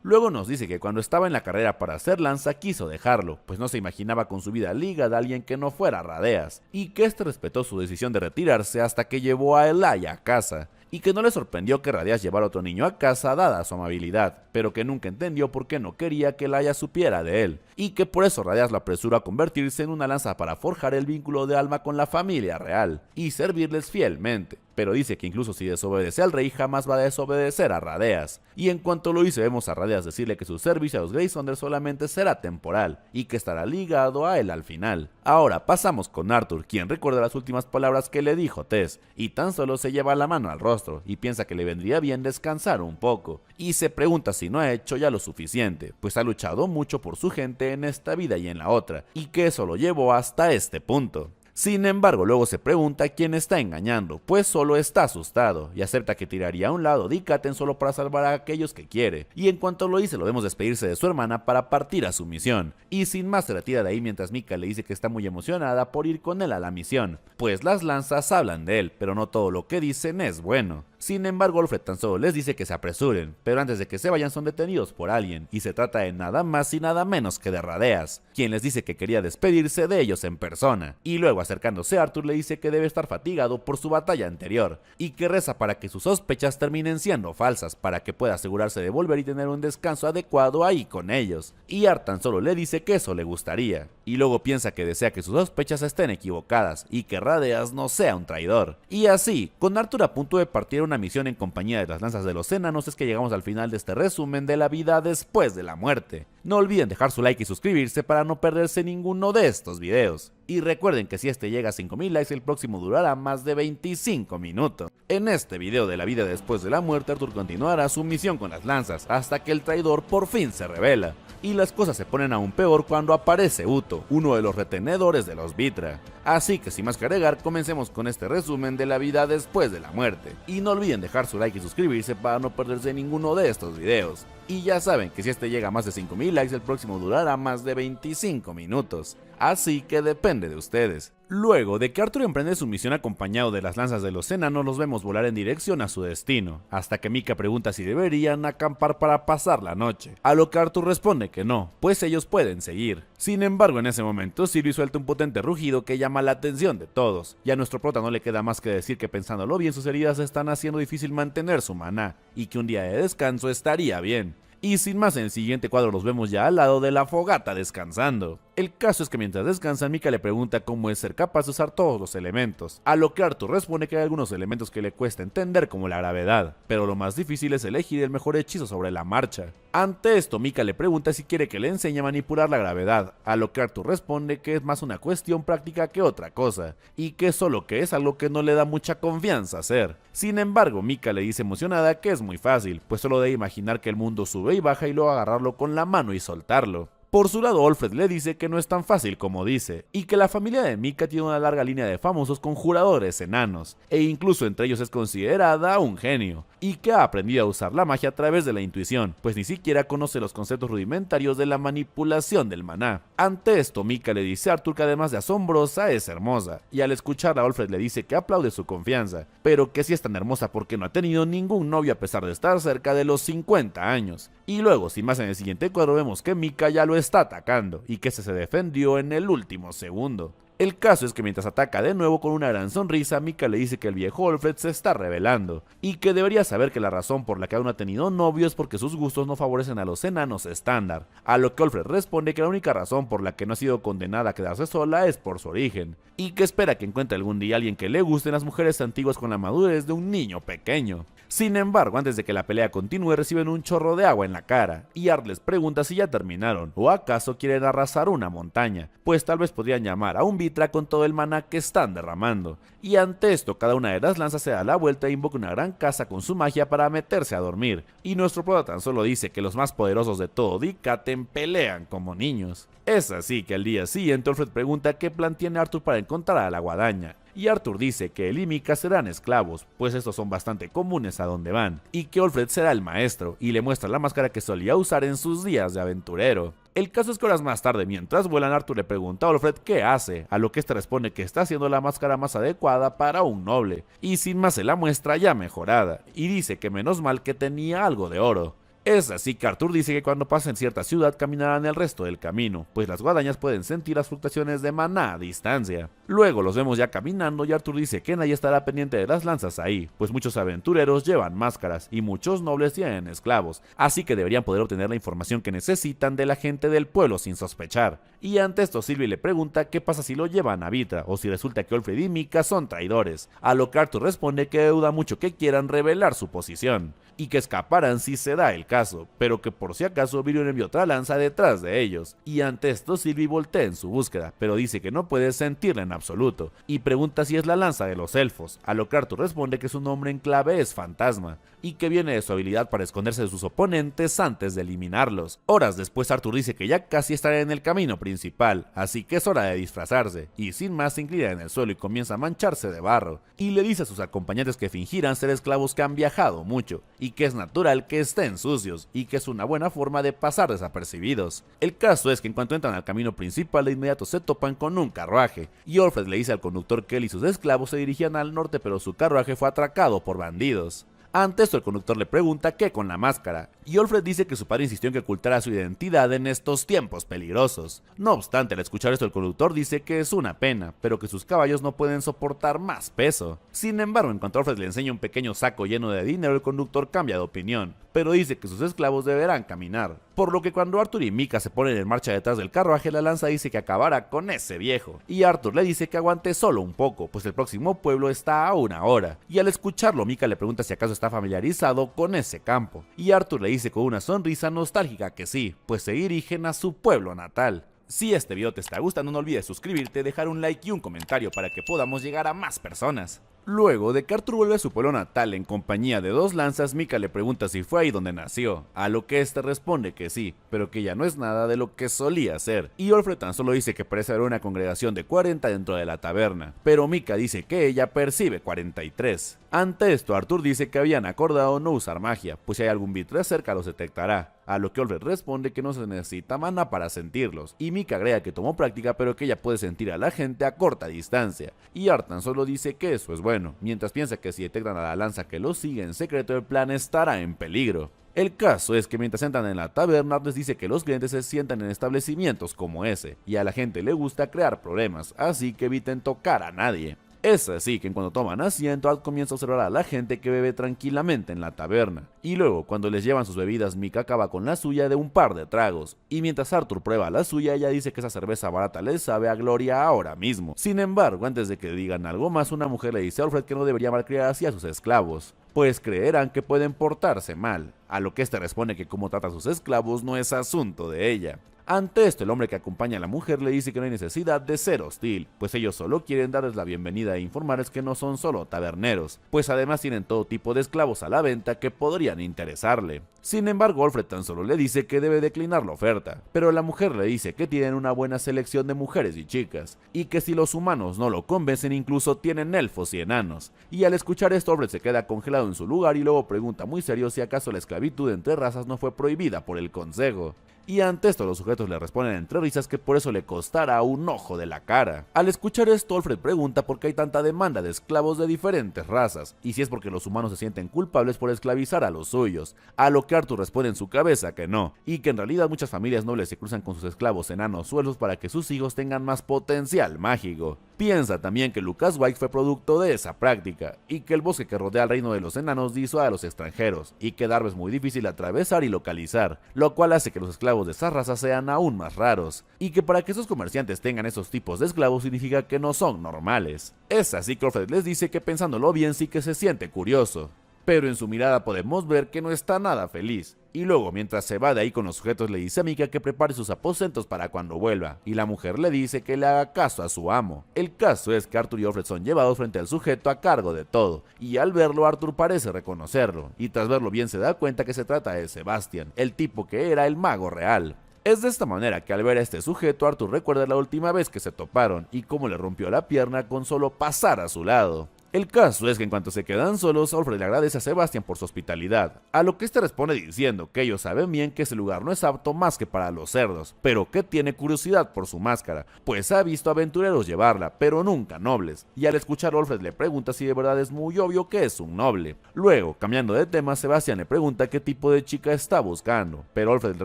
Luego nos dice que cuando estaba en la carrera para ser lanza quiso dejarlo, pues no se imaginaba con su vida ligada a alguien que no fuera Radeas, y que este respetó su decisión de retirarse hasta que llevó a Ellaia a casa, y que no le sorprendió que Radeas llevara otro niño a casa dada su amabilidad, pero que nunca entendió por qué no quería que Ellaia supiera de él, y que por eso Radeas lo apresuró a convertirse en una lanza para forjar el vínculo de alma con la familia real, y servirles fielmente. Pero dice que incluso si desobedece al rey jamás va a desobedecer a Radeas, y en cuanto lo hice vemos a Radeas decirle que su servicio a los Greystonders solamente será temporal, y que estará ligado a él al final. Ahora pasamos con Arthur, quien recuerda las últimas palabras que le dijo Tess, y tan solo se lleva la mano al rostro, y piensa que le vendría bien descansar un poco, y se pregunta si no ha hecho ya lo suficiente, pues ha luchado mucho por su gente en esta vida y en la otra, y que eso lo llevó hasta este punto. Sin embargo, luego se pregunta quién está engañando, pues solo está asustado, y acepta que tiraría a un lado Dikaten solo para salvar a aquellos que quiere, y en cuanto lo dice lo vemos despedirse de su hermana para partir a su misión, y sin más se retira de ahí mientras Mika le dice que está muy emocionada por ir con él a la misión, pues las lanzas hablan de él, pero no todo lo que dicen es bueno. Sin embargo, Olfred tan solo les dice que se apresuren, pero antes de que se vayan son detenidos por alguien, y se trata de nada más y nada menos que de Radeas, quien les dice que quería despedirse de ellos en persona, y luego acercándose a Arthur le dice que debe estar fatigado por su batalla anterior, y que reza para que sus sospechas terminen siendo falsas, para que pueda asegurarse de volver y tener un descanso adecuado ahí con ellos, y Art tan solo le dice que eso le gustaría, y luego piensa que desea que sus sospechas estén equivocadas, y que Radeas no sea un traidor, y así, con Arthur a punto de partir una misión en compañía de las lanzas de los enanos, es que llegamos al final de este resumen de la vida después de la muerte. No olviden dejar su like y suscribirse para no perderse ninguno de estos videos. Y recuerden que si este llega a 5000 likes, el próximo durará más de 25 minutos. En este video de la vida después de la muerte, Arthur continuará su misión con las lanzas, hasta que el traidor por fin se revela. Y las cosas se ponen aún peor cuando aparece Uto, uno de los retenedores de los Vitra. Así que sin más que agregar, comencemos con este resumen de la vida después de la muerte. Y no olviden dejar su like y suscribirse para no perderse ninguno de estos videos. Y ya saben que si este llega a más de 5000 likes, el próximo durará más de 25 minutos. Así que depende de ustedes. Luego de que Arthur emprende su misión acompañado de las lanzas de los enanos, los vemos volar en dirección a su destino, hasta que Mika pregunta si deberían acampar para pasar la noche, a lo que Arthur responde que no, pues ellos pueden seguir. Sin embargo, en ese momento, Sylvie suelta un potente rugido que llama la atención de todos, y a nuestro prota no le queda más que decir que pensándolo bien sus heridas están haciendo difícil mantener su maná, y que un día de descanso estaría bien. Y sin más, en el siguiente cuadro los vemos ya al lado de la fogata descansando. El caso es que mientras descansan, Mika le pregunta cómo es ser capaz de usar todos los elementos, a lo que Arthur responde que hay algunos elementos que le cuesta entender como la gravedad, pero lo más difícil es elegir el mejor hechizo sobre la marcha. Ante esto, Mika le pregunta si quiere que le enseñe a manipular la gravedad, a lo que Arthur responde que es más una cuestión práctica que otra cosa, y que solo que es algo que no le da mucha confianza hacer. Sin embargo, Mika le dice emocionada que es muy fácil, pues solo debe imaginar que el mundo sube y baja y luego agarrarlo con la mano y soltarlo. Por su lado, Alfred le dice que no es tan fácil como dice, y que la familia de Mika tiene una larga línea de famosos conjuradores enanos, e incluso entre ellos es considerada un genio, y que ha aprendido a usar la magia a través de la intuición, pues ni siquiera conoce los conceptos rudimentarios de la manipulación del maná. Ante esto, Mika le dice a Arthur que además de asombrosa, es hermosa, y al escucharla Alfred le dice que aplaude su confianza, pero que si es tan hermosa porque no ha tenido ningún novio a pesar de estar cerca de los 50 años. Y luego, sin más, en el siguiente cuadro vemos que Mika ya lo está atacando, y que se defendió en el último segundo. El caso es que mientras ataca de nuevo con una gran sonrisa, Mika le dice que el viejo Alfred se está rebelando, y que debería saber que la razón por la que aún no ha tenido novio es porque sus gustos no favorecen a los enanos estándar, a lo que Alfred responde que la única razón por la que no ha sido condenada a quedarse sola es por su origen, y que espera que encuentre algún día a alguien que le gusten las mujeres antiguas con la madurez de un niño pequeño. Sin embargo, antes de que la pelea continúe, reciben un chorro de agua en la cara, y Art les pregunta si ya terminaron, o acaso quieren arrasar una montaña, pues tal vez podrían llamar a un Vitra con todo el maná que están derramando. Y ante esto, cada una de las lanzas se da la vuelta e invoca una gran casa con su magia para meterse a dormir, y nuestro prota tan solo dice que los más poderosos de todo Dikaten pelean como niños. Es así que al día siguiente Alfred pregunta qué plan tiene Arthur para encontrar a la guadaña, y Arthur dice que él y Mika serán esclavos, pues estos son bastante comunes a donde van, y que Alfred será el maestro, y le muestra la máscara que solía usar en sus días de aventurero. El caso es que horas más tarde, mientras vuelan, Arthur le pregunta a Alfred qué hace, a lo que este responde que está haciendo la máscara más adecuada para un noble, y sin más se la muestra ya mejorada, y dice que menos mal que tenía algo de oro. Es así que Arthur dice que cuando pasen cierta ciudad caminarán el resto del camino, pues las guadañas pueden sentir las fluctuaciones de maná a distancia. Luego los vemos ya caminando y Arthur dice que nadie estará pendiente de las lanzas ahí, pues muchos aventureros llevan máscaras y muchos nobles tienen esclavos, así que deberían poder obtener la información que necesitan de la gente del pueblo sin sospechar. Y ante esto Sylvie le pregunta qué pasa si lo llevan a Vitra, o si resulta que Alfred y Mika son traidores, a lo que Arthur responde que duda mucho que quieran revelar su posición, y que escaparán si se da el caso, pero que por si acaso Virion envió otra lanza detrás de ellos, y ante esto Sylvie voltea en su búsqueda, pero dice que no puede sentirla en absoluto, y pregunta si es la lanza de los elfos, a lo que Arthur responde que su nombre en clave es Fantasma, y que viene de su habilidad para esconderse de sus oponentes antes de eliminarlos. Horas después Arthur dice que ya casi estará en el camino principal, así que es hora de disfrazarse, y sin más se inclina en el suelo y comienza a mancharse de barro, y le dice a sus acompañantes que fingirán ser esclavos que han viajado mucho, y que es natural que estén sucios, y que es una buena forma de pasar desapercibidos. El caso es que en cuanto entran al camino principal de inmediato se topan con un carruaje, y Alfred le dice al conductor que él y sus esclavos se dirigían al norte, pero su carruaje fue atracado por bandidos. Ante esto el conductor le pregunta qué con la máscara, y Alfred dice que su padre insistió en que ocultara su identidad en estos tiempos peligrosos. No obstante, al escuchar esto el conductor dice que es una pena, pero que sus caballos no pueden soportar más peso. Sin embargo, en cuanto Alfred le enseña un pequeño saco lleno de dinero, el conductor cambia de opinión, pero dice que sus esclavos deberán caminar, por lo que cuando Arthur y Mika se ponen en marcha detrás del carruaje, la lanza dice que acabará con ese viejo, y Arthur le dice que aguante solo un poco, pues el próximo pueblo está a 1 hora, y al escucharlo Mika le pregunta si acaso está familiarizado con ese campo, y Arthur le dice con una sonrisa nostálgica que sí, pues se dirigen a su pueblo natal. Si este video te está gustando, no olvides suscribirte, dejar un like y un comentario para que podamos llegar a más personas. Luego de que Arthur vuelve a su pueblo natal en compañía de 2 lanzas, Mika le pregunta si fue ahí donde nació, a lo que este responde que sí, pero que ya no es nada de lo que solía ser, y Alfred tan solo dice que parece haber una congregación de 40 dentro de la taberna, pero Mika dice que ella percibe 43. Ante esto Arthur dice que habían acordado no usar magia, pues si hay algún Vitra cerca los detectará, a lo que Alfred responde que no se necesita maná para sentirlos, y Mika agrega que tomó práctica pero que ella puede sentir a la gente a corta distancia, y Art tan solo dice que eso es bueno, mientras piensa que si detectan a la lanza que los sigue en secreto el plan estará en peligro. El caso es que mientras entran en la taberna, les dice que los clientes se sientan en establecimientos como ese, y a la gente le gusta crear problemas, así que eviten tocar a nadie. Es así que cuando toman asiento, Art comienza a observar a la gente que bebe tranquilamente en la taberna, y luego cuando les llevan sus bebidas, Mika acaba con la suya de un par de tragos, y mientras Arthur prueba la suya, ella dice que esa cerveza barata le sabe a gloria ahora mismo. Sin embargo, antes de que digan algo más, una mujer le dice a Alfred que no debería malcriar así a sus esclavos, pues creerán que pueden portarse mal, a lo que este responde que cómo trata a sus esclavos no es asunto de ella. Ante esto, el hombre que acompaña a la mujer le dice que no hay necesidad de ser hostil, pues ellos solo quieren darles la bienvenida e informarles que no son solo taberneros, pues además tienen todo tipo de esclavos a la venta que podrían interesarle. Sin embargo, Alfred tan solo le dice que debe declinar la oferta, pero la mujer le dice que tienen una buena selección de mujeres y chicas, y que si los humanos no lo convencen incluso tienen elfos y enanos. Y al escuchar esto, Alfred se queda congelado en su lugar y luego pregunta muy serio si acaso la esclavitud entre razas no fue prohibida por el consejo. Y ante esto los sujetos le responden entre risas que por eso le costará un ojo de la cara. Al escuchar esto, Alfred pregunta por qué hay tanta demanda de esclavos de diferentes razas, y si es porque los humanos se sienten culpables por esclavizar a los suyos, a lo que Arthur responde en su cabeza que no, y que en realidad muchas familias nobles se cruzan con sus esclavos enanos sueltos para que sus hijos tengan más potencial mágico. Piensa también que Lucas White fue producto de esa práctica, y que el bosque que rodea al reino de los enanos disuade a los extranjeros, y que Darby es muy difícil de atravesar y localizar, lo cual hace que los esclavos de esa raza sean aún más raros, y que para que esos comerciantes tengan esos tipos de esclavos significa que no son normales. Es así que Alfred les dice que pensándolo bien sí que se siente curioso, pero en su mirada podemos ver que no está nada feliz. Y luego, mientras se va de ahí con los sujetos, le dice a Mika que prepare sus aposentos para cuando vuelva, y la mujer le dice que le haga caso a su amo. El caso es que Arthur y Alfred son llevados frente al sujeto a cargo de todo, y al verlo Arthur parece reconocerlo, y tras verlo bien se da cuenta que se trata de Sebastian, el tipo que era el mago real. Es de esta manera que al ver a este sujeto, Arthur recuerda la última vez que se toparon, y cómo le rompió la pierna con solo pasar a su lado. El caso es que en cuanto se quedan solos, Alfred le agradece a Sebastian por su hospitalidad, a lo que este responde diciendo que ellos saben bien que ese lugar no es apto más que para los cerdos, pero que tiene curiosidad por su máscara, pues ha visto aventureros llevarla, pero nunca nobles, y al escuchar Alfred le pregunta si de verdad es muy obvio que es un noble. Luego, cambiando de tema, Sebastian le pregunta qué tipo de chica está buscando, pero Alfred le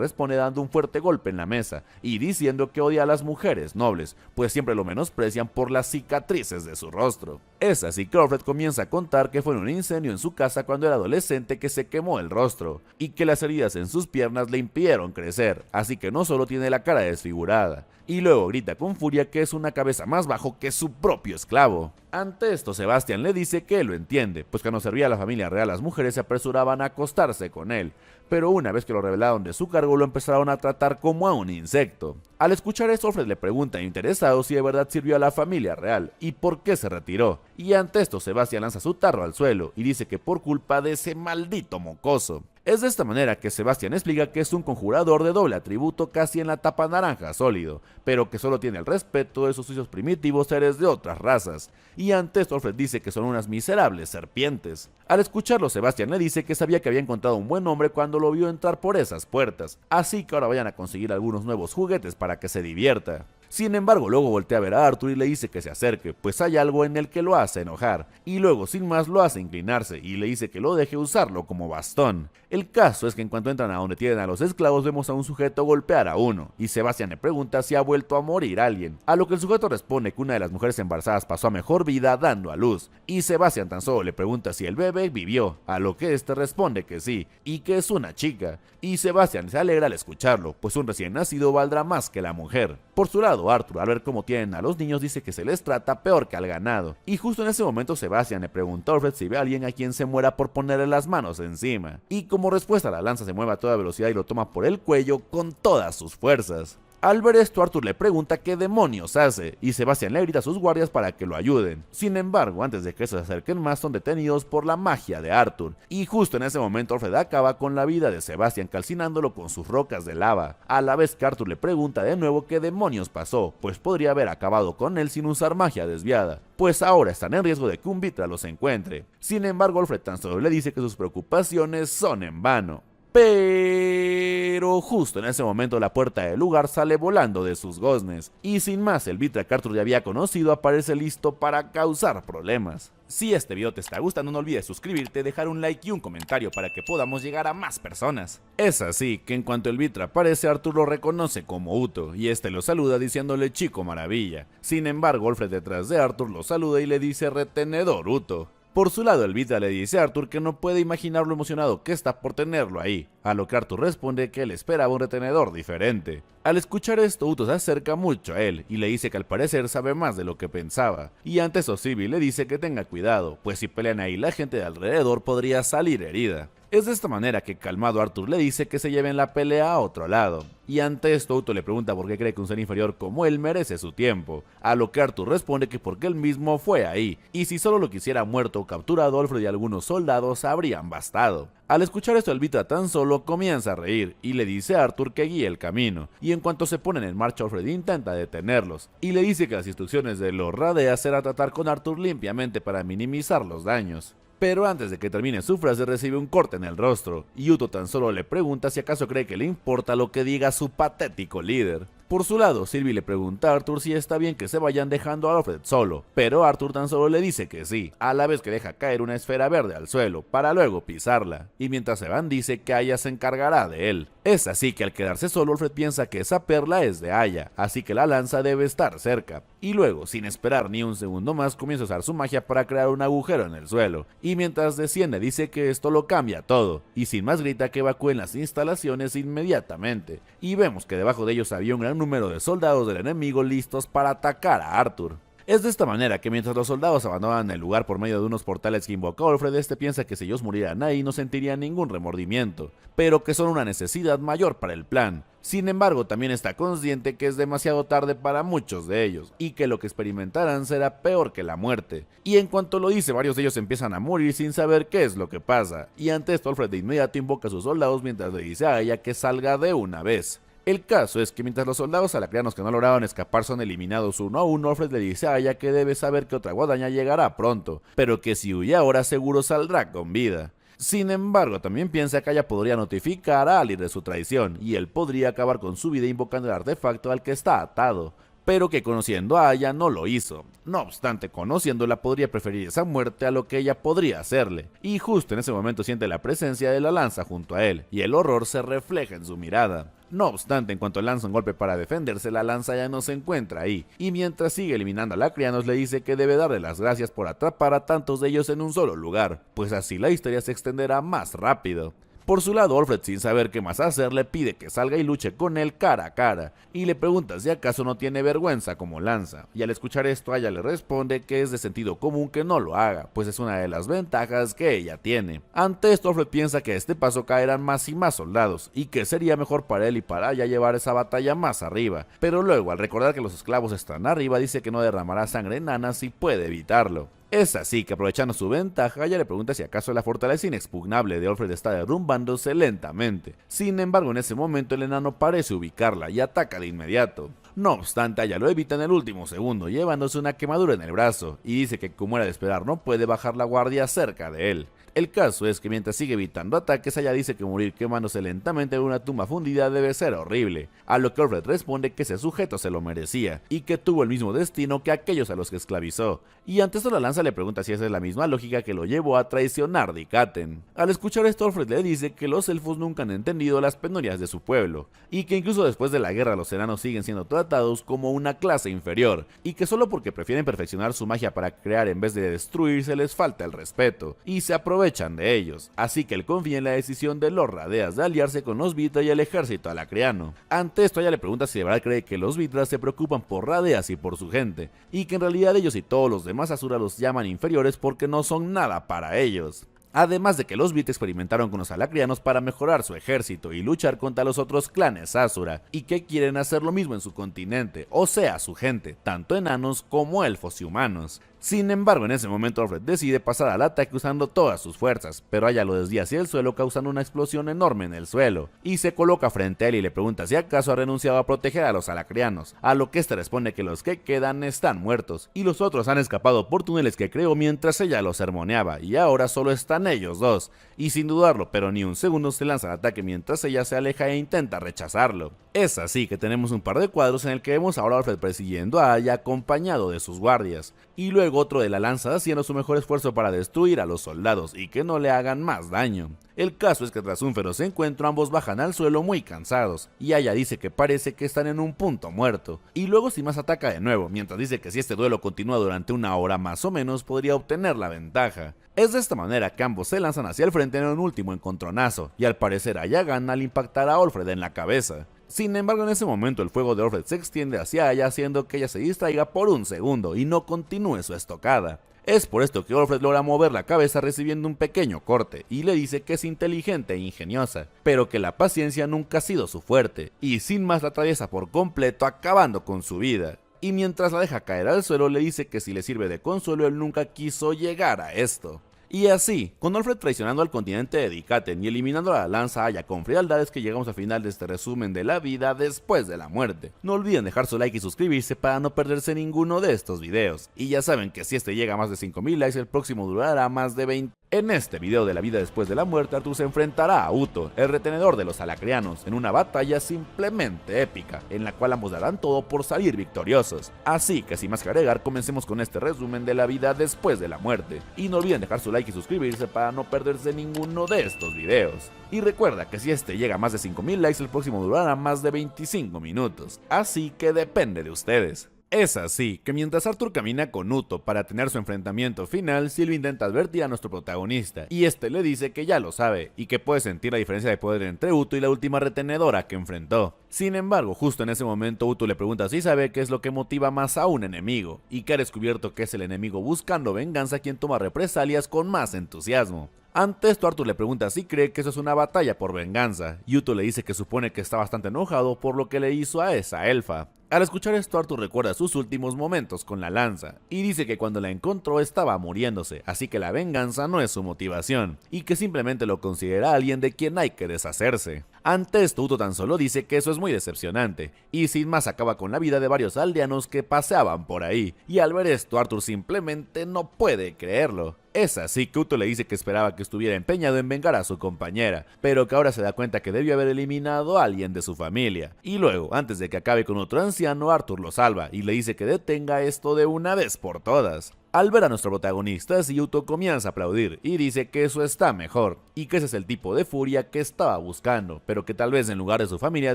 responde dando un fuerte golpe en la mesa, y diciendo que odia a las mujeres nobles, pues siempre lo menosprecian por las cicatrices de su rostro. Es así que Alfred comienza a contar que fue en un incendio en su casa cuando era adolescente que se quemó el rostro, y que las heridas en sus piernas le impidieron crecer, así que no solo tiene la cara desfigurada, y luego grita con furia que es una cabeza más bajo que su propio esclavo. Ante esto, Sebastian le dice que lo entiende, pues cuando servía a la familia real las mujeres se apresuraban a acostarse con él, pero una vez que lo revelaron de su cargo lo empezaron a tratar como a un insecto. Al escuchar esto, Alfred le pregunta interesado si de verdad sirvió a la familia real y por qué se retiró, y ante esto Sebastian lanza su tarro al suelo y dice que por culpa de ese maldito mocoso. Es de esta manera que Sebastian explica que es un conjurador de doble atributo casi en la tapa naranja sólido, pero que solo tiene el respeto de sus sucios primitivos seres de otras razas, y ante esto Alfred dice que son unas miserables serpientes. Al escucharlo, Sebastian le dice que sabía que había encontrado un buen hombre cuando lo vio entrar por esas puertas, así que ahora vayan a conseguir algunos nuevos juguetes para que se divierta. Sin embargo, luego voltea a ver a Arthur y le dice que se acerque, pues hay algo en el que lo hace enojar, y luego sin más lo hace inclinarse y le dice que lo deje usarlo como bastón. El caso es que en cuanto entran a donde tienen a los esclavos vemos a un sujeto golpear a uno, y Sebastian le pregunta si ha vuelto a morir alguien, a lo que el sujeto responde que una de las mujeres embarazadas pasó a mejor vida dando a luz, y Sebastian tan solo le pregunta si el bebé vivió, a lo que este responde que sí, y que es una chica, y Sebastian se alegra al escucharlo, pues un recién nacido valdrá más que la mujer. Por su lado, Arthur, al ver cómo tienen a los niños, dice que se les trata peor que al ganado, y justo en ese momento Sebastian le pregunta a Alfred si ve a alguien a quien se muera por ponerle las manos encima, y como respuesta la lanza se mueve a toda velocidad y lo toma por el cuello con todas sus fuerzas. Al ver esto, Arthur le pregunta qué demonios hace, y Sebastian le grita a sus guardias para que lo ayuden. Sin embargo, antes de que se acerquen más, son detenidos por la magia de Arthur, y justo en ese momento Alfred acaba con la vida de Sebastian calcinándolo con sus rocas de lava, a la vez que Arthur le pregunta de nuevo qué demonios pasó, pues podría haber acabado con él sin usar magia desviada, pues ahora están en riesgo de que un Vitra los encuentre. Sin embargo, Alfred tan solo le dice que sus preocupaciones son en vano. Pero justo en ese momento la puerta del lugar sale volando de sus goznes, y sin más el Vitra que Arthur ya había conocido aparece listo para causar problemas. Si este video te está gustando, no olvides suscribirte, dejar un like y un comentario para que podamos llegar a más personas. Es así que en cuanto el Vitra aparece, Arthur lo reconoce como Uto, y este lo saluda diciéndole Chico Maravilla. Sin embargo, Alfred detrás de Arthur lo saluda y le dice Retenedor Uto. Por su lado, el Vitra le dice a Arthur que no puede imaginar lo emocionado que está por tenerlo ahí, a lo que Arthur responde que él esperaba un retenedor diferente. Al escuchar esto, Uto se acerca mucho a él y le dice que al parecer sabe más de lo que pensaba, y ante eso Sylvie le dice que tenga cuidado, pues si pelean ahí la gente de alrededor podría salir herida. Es de esta manera que calmado Arthur le dice que se lleven la pelea a otro lado, y ante esto Uto le pregunta por qué cree que un ser inferior como él merece su tiempo, a lo que Arthur responde que porque él mismo fue ahí, y si solo lo quisiera muerto o capturado, Alfred y algunos soldados habrían bastado. Al escuchar esto, el Vitra tan solo comienza a reír y le dice a Arthur que guíe el camino, y en cuanto se ponen en marcha, Alfred intenta detenerlos y le dice que las instrucciones de los Radeas será tratar con Arthur limpiamente para minimizar los daños. Pero antes de que termine su frase recibe un corte en el rostro, y Uto tan solo le pregunta si acaso cree que le importa lo que diga su patético líder. Por su lado, Sylvie le pregunta a Arthur si está bien que se vayan dejando a Alfred solo, pero Arthur tan solo le dice que sí, a la vez que deja caer una esfera verde al suelo, para luego pisarla, y mientras se van dice que Aya se encargará de él. Es así que al quedarse solo, Alfred piensa que esa perla es de Aya, así que la lanza debe estar cerca, y luego, sin esperar ni un segundo más, comienza a usar su magia para crear un agujero en el suelo, y mientras desciende dice que esto lo cambia todo, y sin más grita que evacúen las instalaciones inmediatamente, y vemos que debajo de ellos había un gran número de soldados del enemigo listos para atacar a Arthur. Es de esta manera que mientras los soldados abandonan el lugar por medio de unos portales que invocó Alfred, este piensa que si ellos murieran ahí no sentirían ningún remordimiento, pero que son una necesidad mayor para el plan. Sin embargo, también está consciente que es demasiado tarde para muchos de ellos, y que lo que experimentarán será peor que la muerte. Y en cuanto lo dice, varios de ellos empiezan a morir sin saber qué es lo que pasa, y ante esto Alfred de inmediato invoca a sus soldados mientras le dice a ella que salga de una vez. El caso es que mientras los soldados alacrianos que no lograron escapar son eliminados uno a uno, Alfred le dice a Aya que debe saber que otra guadaña llegará pronto, pero que si huye ahora seguro saldrá con vida. Sin embargo, también piensa que Aya podría notificar a Ali de su traición, y él podría acabar con su vida invocando el artefacto al que está atado, pero que conociendo a Aya no lo hizo. No obstante, conociéndola podría preferir esa muerte a lo que ella podría hacerle, y justo en ese momento siente la presencia de la lanza junto a él, y el horror se refleja en su mirada. No obstante, en cuanto lanza un golpe para defenderse, la lanza ya no se encuentra ahí, y mientras sigue eliminando a Lacrianos le dice que debe darle las gracias por atrapar a tantos de ellos en un solo lugar, pues así la historia se extenderá más rápido. Por su lado, Alfred, sin saber qué más hacer, le pide que salga y luche con él cara a cara, y le pregunta si acaso no tiene vergüenza como lanza, y al escuchar esto ella le responde que es de sentido común que no lo haga, pues es una de las ventajas que ella tiene. Ante esto, Alfred piensa que a este paso caerán más y más soldados, y que sería mejor para él y para ella llevar esa batalla más arriba, pero luego al recordar que los esclavos están arriba dice que no derramará sangre enana si puede evitarlo. Es así que aprovechando su ventaja, ella le pregunta si acaso la fortaleza inexpugnable de Alfred está derrumbándose lentamente. Sin embargo, en ese momento el enano parece ubicarla y ataca de inmediato. No obstante, ella lo evita en el último segundo, llevándose una quemadura en el brazo, y dice que como era de esperar no puede bajar la guardia cerca de él. El caso es que mientras sigue evitando ataques, ella dice que morir quemándose lentamente en una tumba fundida debe ser horrible, a lo que Alfred responde que ese sujeto se lo merecía, y que tuvo el mismo destino que aquellos a los que esclavizó, y ante esto la lanza le pregunta si esa es la misma lógica que lo llevó a traicionar Dikaten. Al escuchar esto, Alfred le dice que los elfos nunca han entendido las penurias de su pueblo, y que incluso después de la guerra los enanos siguen siendo tratados como una clase inferior, y que solo porque prefieren perfeccionar su magia para crear en vez de destruir se les falta el respeto, y se aprovechan de ellos, así que él confía en la decisión de los Radeas de aliarse con los Vitra y el ejército alacriano. Ante esto ella le pregunta si de verdad cree que los Vitras se preocupan por Radeas y por su gente, y que en realidad ellos y todos los demás Asura los llaman inferiores porque no son nada para ellos. Además de que los Vitra experimentaron con los alacrianos para mejorar su ejército y luchar contra los otros clanes Asura, y que quieren hacer lo mismo en su continente, o sea su gente, tanto enanos como elfos y humanos. Sin embargo, en ese momento Alfred decide pasar al ataque usando todas sus fuerzas, pero ella lo desvía hacia el suelo causando una explosión enorme en el suelo, y se coloca frente a él y le pregunta si acaso ha renunciado a proteger a los alacrianos, a lo que este responde que los que quedan están muertos, y los otros han escapado por túneles que creó mientras ella los sermoneaba, y ahora solo están ellos dos, y sin dudarlo, pero ni un segundo se lanza al ataque mientras ella se aleja e intenta rechazarlo. Es así que tenemos un par de cuadros en el que vemos ahora a Alfred persiguiendo a Aya acompañado de sus guardias, y luego otro de la lanza haciendo su mejor esfuerzo para destruir a los soldados y que no le hagan más daño. El caso es que tras un feroz encuentro ambos bajan al suelo muy cansados, y Aya dice que parece que están en un punto muerto, y luego sin más ataca de nuevo, mientras dice que si este duelo continúa durante una hora más o menos podría obtener la ventaja. Es de esta manera que ambos se lanzan hacia el frente en un último encontronazo, y al parecer Aya gana al impactar a Alfred en la cabeza. Sin embargo, en ese momento el fuego de Alfred se extiende hacia ella haciendo que ella se distraiga por un segundo y no continúe su estocada. Es por esto que Olfred logra mover la cabeza recibiendo un pequeño corte y le dice que es inteligente e ingeniosa, pero que la paciencia nunca ha sido su fuerte, y sin más la atraviesa por completo acabando con su vida. Y mientras la deja caer al suelo le dice que si le sirve de consuelo él nunca quiso llegar a esto. Y así, con Olfred traicionando al continente de Dikaten y eliminando a la lanza Aya con frialdad es que llegamos al final de este resumen de la vida después de la muerte. No olviden dejar su like y suscribirse para no perderse ninguno de estos videos. Y ya saben que si este llega a más de 5000 likes el próximo durará más de 20. En este video de la vida después de la muerte, Arthur se enfrentará a Uto, el retenedor de los Alacrianos, en una batalla simplemente épica, en la cual ambos darán todo por salir victoriosos. Así que sin más que agregar, comencemos con este resumen de la vida después de la muerte. Y no olviden dejar su like y suscribirse para no perderse ninguno de estos videos. Y recuerda que si este llega a más de 5000 likes, el próximo durará más de 25 minutos. Así que depende de ustedes. Es así que mientras Arthur camina con Uto para tener su enfrentamiento final, Sylvie intenta advertir a nuestro protagonista, y este le dice que ya lo sabe, y que puede sentir la diferencia de poder entre Uto y la última retenedora que enfrentó. Sin embargo, justo en ese momento Uto le pregunta si sabe qué es lo que motiva más a un enemigo, y que ha descubierto que es el enemigo buscando venganza quien toma represalias con más entusiasmo. Ante esto Arthur le pregunta si cree que eso es una batalla por venganza, y Uto le dice que supone que está bastante enojado por lo que le hizo a esa elfa. Al escuchar esto Arthur recuerda sus últimos momentos con la lanza, y dice que cuando la encontró estaba muriéndose, así que la venganza no es su motivación, y que simplemente lo considera alguien de quien hay que deshacerse. Ante esto Uto tan solo dice que eso es muy decepcionante, y sin más acaba con la vida de varios aldeanos que paseaban por ahí, y al ver esto Arthur simplemente no puede creerlo. Es así que Uto le dice que esperaba que estuviera empeñado en vengar a su compañera, pero que ahora se da cuenta que debió haber eliminado a alguien de su familia. Y luego, antes de que acabe con otro anciano, Arthur lo salva y le dice que detenga esto de una vez por todas. Al ver a nuestro protagonista, Uto comienza a aplaudir y dice que eso está mejor, y que ese es el tipo de furia que estaba buscando, pero que tal vez en lugar de su familia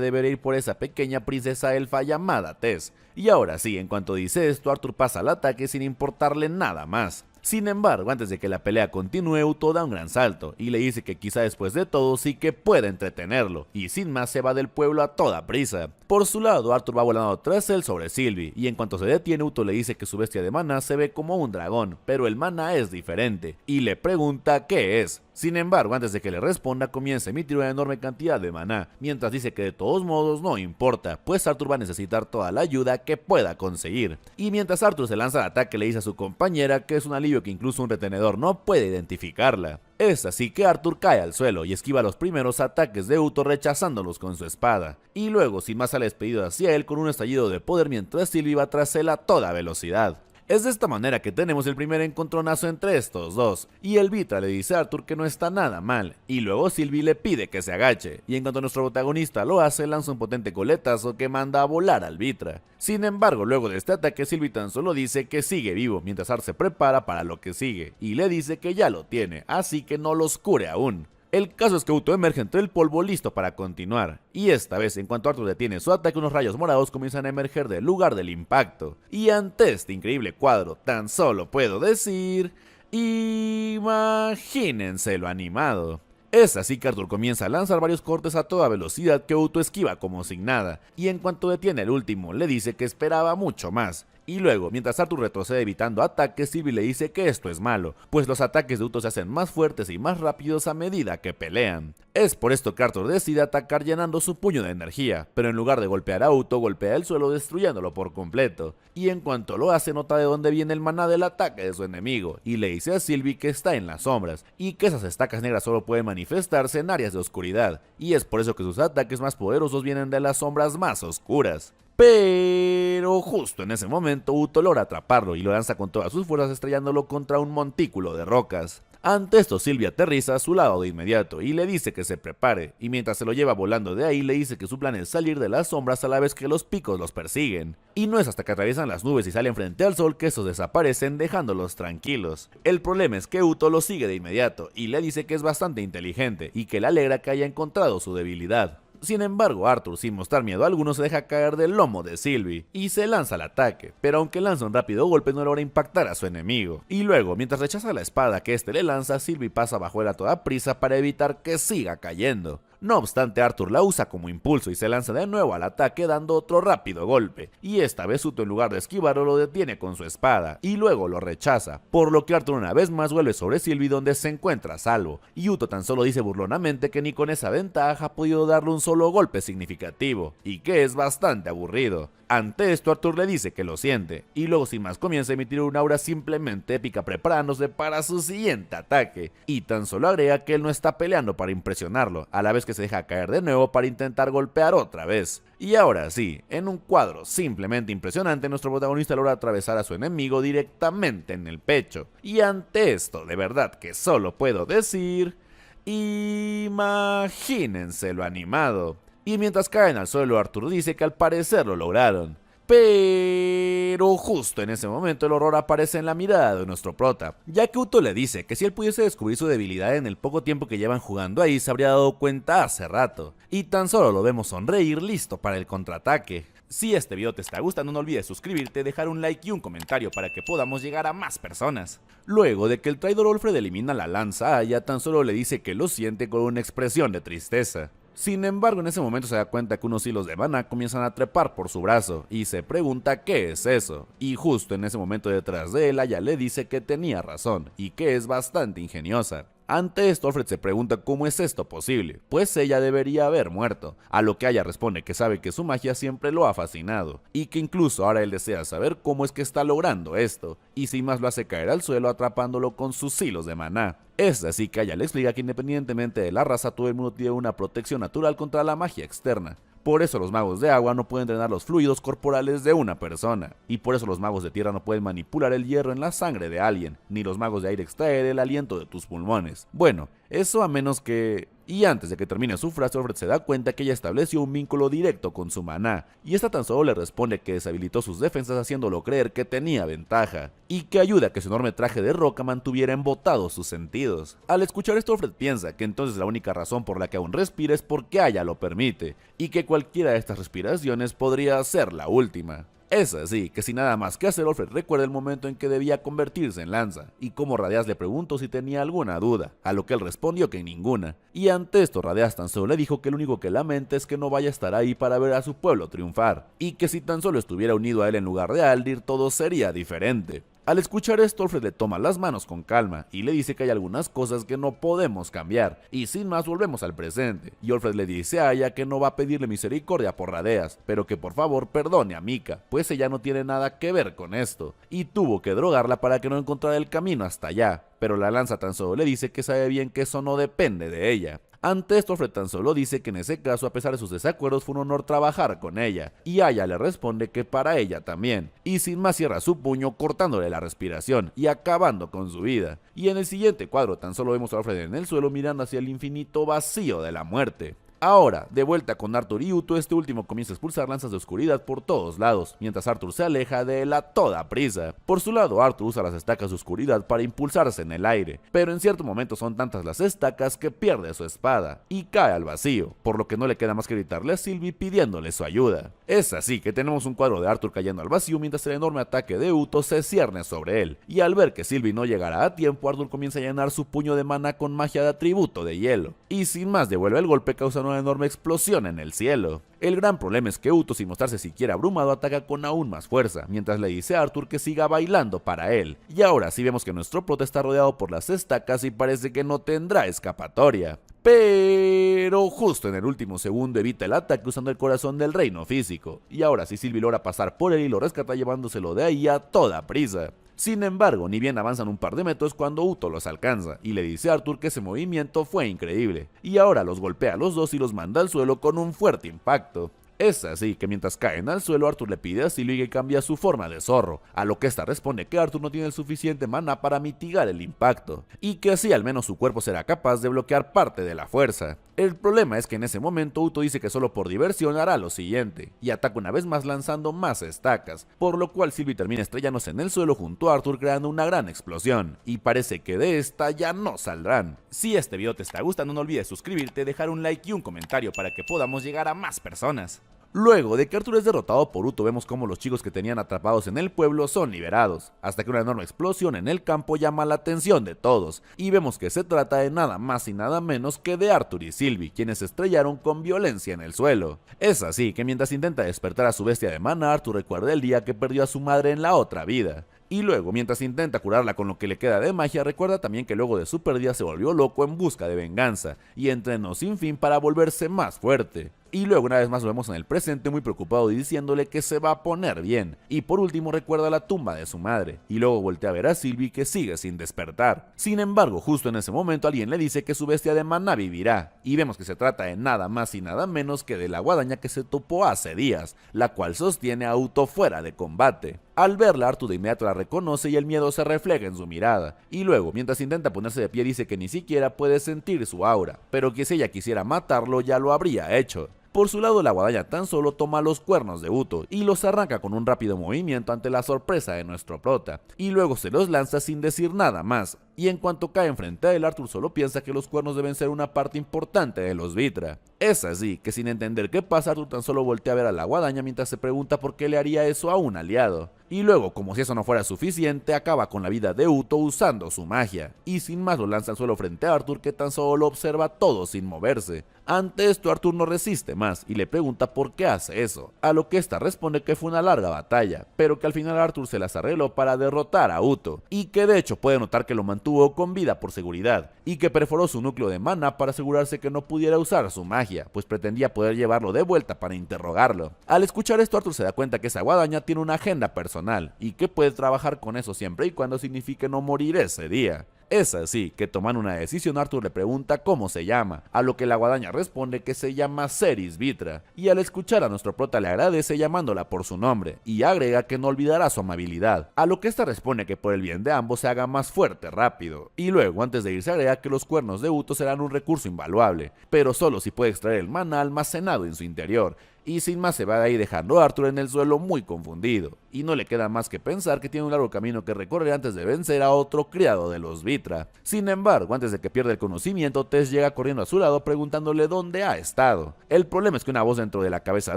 debería ir por esa pequeña princesa elfa llamada Tess. Y ahora sí, en cuanto dice esto, Arthur pasa al ataque sin importarle nada más. Sin embargo, antes de que la pelea continúe, Uto da un gran salto y le dice que quizá después de todo sí que puede entretenerlo, y sin más se va del pueblo a toda prisa. Por su lado, Arthur va volando tras él sobre Sylvie, y en cuanto se detiene, Uto le dice que su bestia de maná se ve como un dragón, pero el maná es diferente, y le pregunta qué es. Sin embargo, antes de que le responda, comienza a emitir una enorme cantidad de maná, mientras dice que de todos modos no importa, pues Arthur va a necesitar toda la ayuda que pueda conseguir. Y mientras Arthur se lanza al ataque, le dice a su compañera que es un alivio que incluso un retenedor no puede identificarla. Es así que Arthur cae al suelo y esquiva los primeros ataques de Uto rechazándolos con su espada, y luego sin más sale despedido hacia él con un estallido de poder mientras Sylvie va tras él a toda velocidad. Es de esta manera que tenemos el primer encontronazo entre estos dos, y el Vitra le dice a Arthur que no está nada mal, y luego Sylvie le pide que se agache, y en cuanto nuestro protagonista lo hace, lanza un potente coletazo que manda a volar al Vitra. Sin embargo, luego de este ataque, Sylvie tan solo dice que sigue vivo, mientras Arthur se prepara para lo que sigue, y le dice que ya lo tiene, así que no los cure aún. El caso es que Uto emerge entre el polvo listo para continuar, y esta vez en cuanto Arthur detiene su ataque unos rayos morados comienzan a emerger del lugar del impacto, y ante este increíble cuadro tan solo puedo decir, imagínense lo animado. Es así que Arthur comienza a lanzar varios cortes a toda velocidad que Uto esquiva como sin nada, y en cuanto detiene el último le dice que esperaba mucho más. Y luego, mientras Arthur retrocede evitando ataques, Sylvie le dice que esto es malo, pues los ataques de Uto se hacen más fuertes y más rápidos a medida que pelean. Es por esto que Arthur decide atacar llenando su puño de energía, pero en lugar de golpear a Uto, golpea el suelo destruyéndolo por completo. Y en cuanto lo hace, nota de dónde viene el maná del ataque de su enemigo, y le dice a Sylvie que está en las sombras, y que esas estacas negras solo pueden manifestarse en áreas de oscuridad, y es por eso que sus ataques más poderosos vienen de las sombras más oscuras. Pero justo en ese momento Uto logra atraparlo y lo lanza con todas sus fuerzas estrellándolo contra un montículo de rocas. Ante esto Sylvie aterriza a su lado de inmediato y le dice que se prepare, y mientras se lo lleva volando de ahí le dice que su plan es salir de las sombras a la vez que los picos los persiguen. Y no es hasta que atraviesan las nubes y salen frente al sol que estos desaparecen dejándolos tranquilos. El problema es que Uto lo sigue de inmediato y le dice que es bastante inteligente y que le alegra que haya encontrado su debilidad. Sin embargo, Arthur, sin mostrar miedo alguno, se deja caer del lomo de Sylvie y se lanza al ataque, pero aunque lanza un rápido golpe no logra impactar a su enemigo. Y luego, mientras rechaza la espada que este le lanza, Sylvie pasa bajo él a toda prisa para evitar que siga cayendo. No obstante, Arthur la usa como impulso y se lanza de nuevo al ataque dando otro rápido golpe, y esta vez Uto en lugar de esquivarlo lo detiene con su espada, y luego lo rechaza, por lo que Arthur una vez más vuelve sobre Sylvie donde se encuentra a salvo, y Uto tan solo dice burlonamente que ni con esa ventaja ha podido darle un solo golpe significativo, y que es bastante aburrido. Ante esto Arthur le dice que lo siente, y luego sin más comienza a emitir una aura simplemente épica preparándose para su siguiente ataque, y tan solo agrega que él no está peleando para impresionarlo, a la vez que se deja caer de nuevo para intentar golpear otra vez. Y ahora sí, en un cuadro simplemente impresionante, nuestro protagonista logra atravesar a su enemigo directamente en el pecho, y ante esto de verdad que solo puedo decir, imagínense lo animado. Y mientras caen al suelo, Arthur dice que al parecer lo lograron. Pero justo en ese momento el horror aparece en la mirada de nuestro prota, ya que Uto le dice que si él pudiese descubrir su debilidad en el poco tiempo que llevan jugando ahí se habría dado cuenta hace rato, y tan solo lo vemos sonreír listo para el contraataque. Si este video te está gustando no olvides suscribirte, dejar un like y un comentario para que podamos llegar a más personas. Luego de que el traidor Olfred elimina la lanza a Aya, tan solo le dice que lo siente con una expresión de tristeza. Sin embargo, en ese momento se da cuenta que unos hilos de maná comienzan a trepar por su brazo y se pregunta qué es eso, y justo en ese momento detrás de él Aya le dice que tenía razón y que es bastante ingeniosa. Ante esto Olfred se pregunta cómo es esto posible, pues ella debería haber muerto, a lo que Aya responde que sabe que su magia siempre lo ha fascinado, y que incluso ahora él desea saber cómo es que está logrando esto, y sin más lo hace caer al suelo atrapándolo con sus hilos de maná. Es así que Aya le explica que independientemente de la raza todo el mundo tiene una protección natural contra la magia externa. Por eso los magos de agua no pueden drenar los fluidos corporales de una persona, y por eso los magos de tierra no pueden manipular el hierro en la sangre de alguien, ni los magos de aire extraer el aliento de tus pulmones. Bueno, eso a menos que... Y antes de que termine su frase, Olfred se da cuenta que ella estableció un vínculo directo con su maná, y esta tan solo le responde que deshabilitó sus defensas haciéndolo creer que tenía ventaja, y que ayuda a que su enorme traje de roca mantuviera embotados sus sentidos. Al escuchar esto, Olfred piensa que entonces la única razón por la que aún respira es porque Aya lo permite, y que cualquiera de estas respiraciones podría ser la última. Es así que sin nada más que hacer, Olfred recuerda el momento en que debía convertirse en lanza, y como Radeas le preguntó si tenía alguna duda, a lo que él respondió que ninguna, y ante esto Radeas tan solo le dijo que lo único que lamenta es que no vaya a estar ahí para ver a su pueblo triunfar, y que si tan solo estuviera unido a él en lugar de Aldir todo sería diferente. Al escuchar esto, Olfred le toma las manos con calma y le dice que hay algunas cosas que no podemos cambiar, y sin más volvemos al presente, y Olfred le dice a Aya que no va a pedirle misericordia por Radeas, pero que por favor perdone a Mika, pues ella no tiene nada que ver con esto, y tuvo que drogarla para que no encontrara el camino hasta allá, pero la lanza tan solo le dice que sabe bien que eso no depende de ella. Ante esto, Olfred tan solo dice que en ese caso, a pesar de sus desacuerdos, fue un honor trabajar con ella, y Aya le responde que para ella también, y sin más cierra su puño cortándole la respiración y acabando con su vida. Y en el siguiente cuadro tan solo vemos a Alfred en el suelo mirando hacia el infinito vacío de la muerte. Ahora, de vuelta con Arthur y Uto, este último comienza a expulsar lanzas de oscuridad por todos lados, mientras Arthur se aleja de él a toda prisa. Por su lado, Arthur usa las estacas de oscuridad para impulsarse en el aire, pero en cierto momento son tantas las estacas que pierde su espada y cae al vacío, por lo que no le queda más que gritarle a Sylvie pidiéndole su ayuda. Es así que tenemos un cuadro de Arthur cayendo al vacío mientras el enorme ataque de Uto se cierne sobre él, y al ver que Sylvie no llegará a tiempo, Arthur comienza a llenar su puño de maná con magia de atributo de hielo, y sin más devuelve el golpe causando una enorme explosión en el cielo. El gran problema es que Uto, sin mostrarse siquiera abrumado, ataca con aún más fuerza, mientras le dice a Arthur que siga bailando para él. Y ahora sí vemos que nuestro prota está rodeado por las estacas y parece que no tendrá escapatoria. Pero justo en el último segundo evita el ataque usando el corazón del reino físico, y ahora sí Sylvie logra pasar por él y lo rescata llevándoselo de ahí a toda prisa. Sin embargo, ni bien avanzan un par de metros cuando Uto los alcanza, y le dice a Arthur que ese movimiento fue increíble, y ahora los golpea a los dos y los manda al suelo con un fuerte impacto. Es así que mientras caen al suelo, Arthur le pide a Sylvie que cambie su forma de zorro, a lo que esta responde que Arthur no tiene el suficiente maná para mitigar el impacto, y que así al menos su cuerpo será capaz de bloquear parte de la fuerza. El problema es que en ese momento Uto dice que solo por diversión hará lo siguiente, y ataca una vez más lanzando más estacas, por lo cual Sylvie termina estrellándose en el suelo junto a Arthur creando una gran explosión, y parece que de esta ya no saldrán. Si este video te está gustando no olvides suscribirte, dejar un like y un comentario para que podamos llegar a más personas. Luego de que Arthur es derrotado por Uto, vemos como los chicos que tenían atrapados en el pueblo son liberados, hasta que una enorme explosión en el campo llama la atención de todos, y vemos que se trata de nada más y nada menos que de Arthur y Sylvie, quienes se estrellaron con violencia en el suelo. Es así que mientras intenta despertar a su bestia de mana, Arthur recuerda el día que perdió a su madre en la otra vida. Y luego, mientras intenta curarla con lo que le queda de magia, recuerda también que luego de su pérdida se volvió loco en busca de venganza, y entrenó sin fin para volverse más fuerte. Y luego una vez más lo vemos en el presente muy preocupado y diciéndole que se va a poner bien. Y por último recuerda la tumba de su madre, y luego voltea a ver a Sylvie que sigue sin despertar. Sin embargo, justo en ese momento alguien le dice que su bestia de mana vivirá, y vemos que se trata de nada más y nada menos que de la guadaña que se topó hace días, la cual sostiene a Uto fuera de combate. Al verla, Arthur de inmediato la reconoce y el miedo se refleja en su mirada, y luego, mientras intenta ponerse de pie, dice que ni siquiera puede sentir su aura, pero que si ella quisiera matarlo ya lo habría hecho. Por su lado, la guadaña tan solo toma los cuernos de Uto y los arranca con un rápido movimiento ante la sorpresa de nuestro prota, y luego se los lanza sin decir nada más, y en cuanto cae enfrente a él, Arthur solo piensa que los cuernos deben ser una parte importante de los Vitra. Es así que sin entender qué pasa, Arthur tan solo voltea a ver a la guadaña mientras se pregunta por qué le haría eso a un aliado. Y luego, como si eso no fuera suficiente, acaba con la vida de Uto usando su magia, y sin más lo lanza al suelo frente a Arthur, que tan solo lo observa todo sin moverse. Ante esto, Arthur no resiste más y le pregunta por qué hace eso, a lo que esta responde que fue una larga batalla, pero que al final Arthur se las arregló para derrotar a Uto, y que de hecho puede notar que lo mantuvo con vida por seguridad, y que perforó su núcleo de mana para asegurarse que no pudiera usar su magia, pues pretendía poder llevarlo de vuelta para interrogarlo. Al escuchar esto, Arthur se da cuenta que esa guadaña tiene una agenda personal, y que puede trabajar con eso siempre y cuando signifique no morir ese día. Es así que tomando una decisión, Arthur le pregunta cómo se llama, a lo que la guadaña responde que se llama Ceris Vitra, y al escuchar a nuestro prota le agradece llamándola por su nombre, y agrega que no olvidará su amabilidad, a lo que esta responde que por el bien de ambos se haga más fuerte rápido, y luego antes de irse agrega que los cuernos de Uto serán un recurso invaluable, pero solo si puede extraer el mana almacenado en su interior, y sin más se va de ahí dejando a Arthur en el suelo muy confundido, y no le queda más que pensar que tiene un largo camino que recorrer antes de vencer a otro criado de los Vitra. Sin embargo, antes de que pierda el conocimiento, Tess llega corriendo a su lado preguntándole dónde ha estado. El problema es que una voz dentro de la cabeza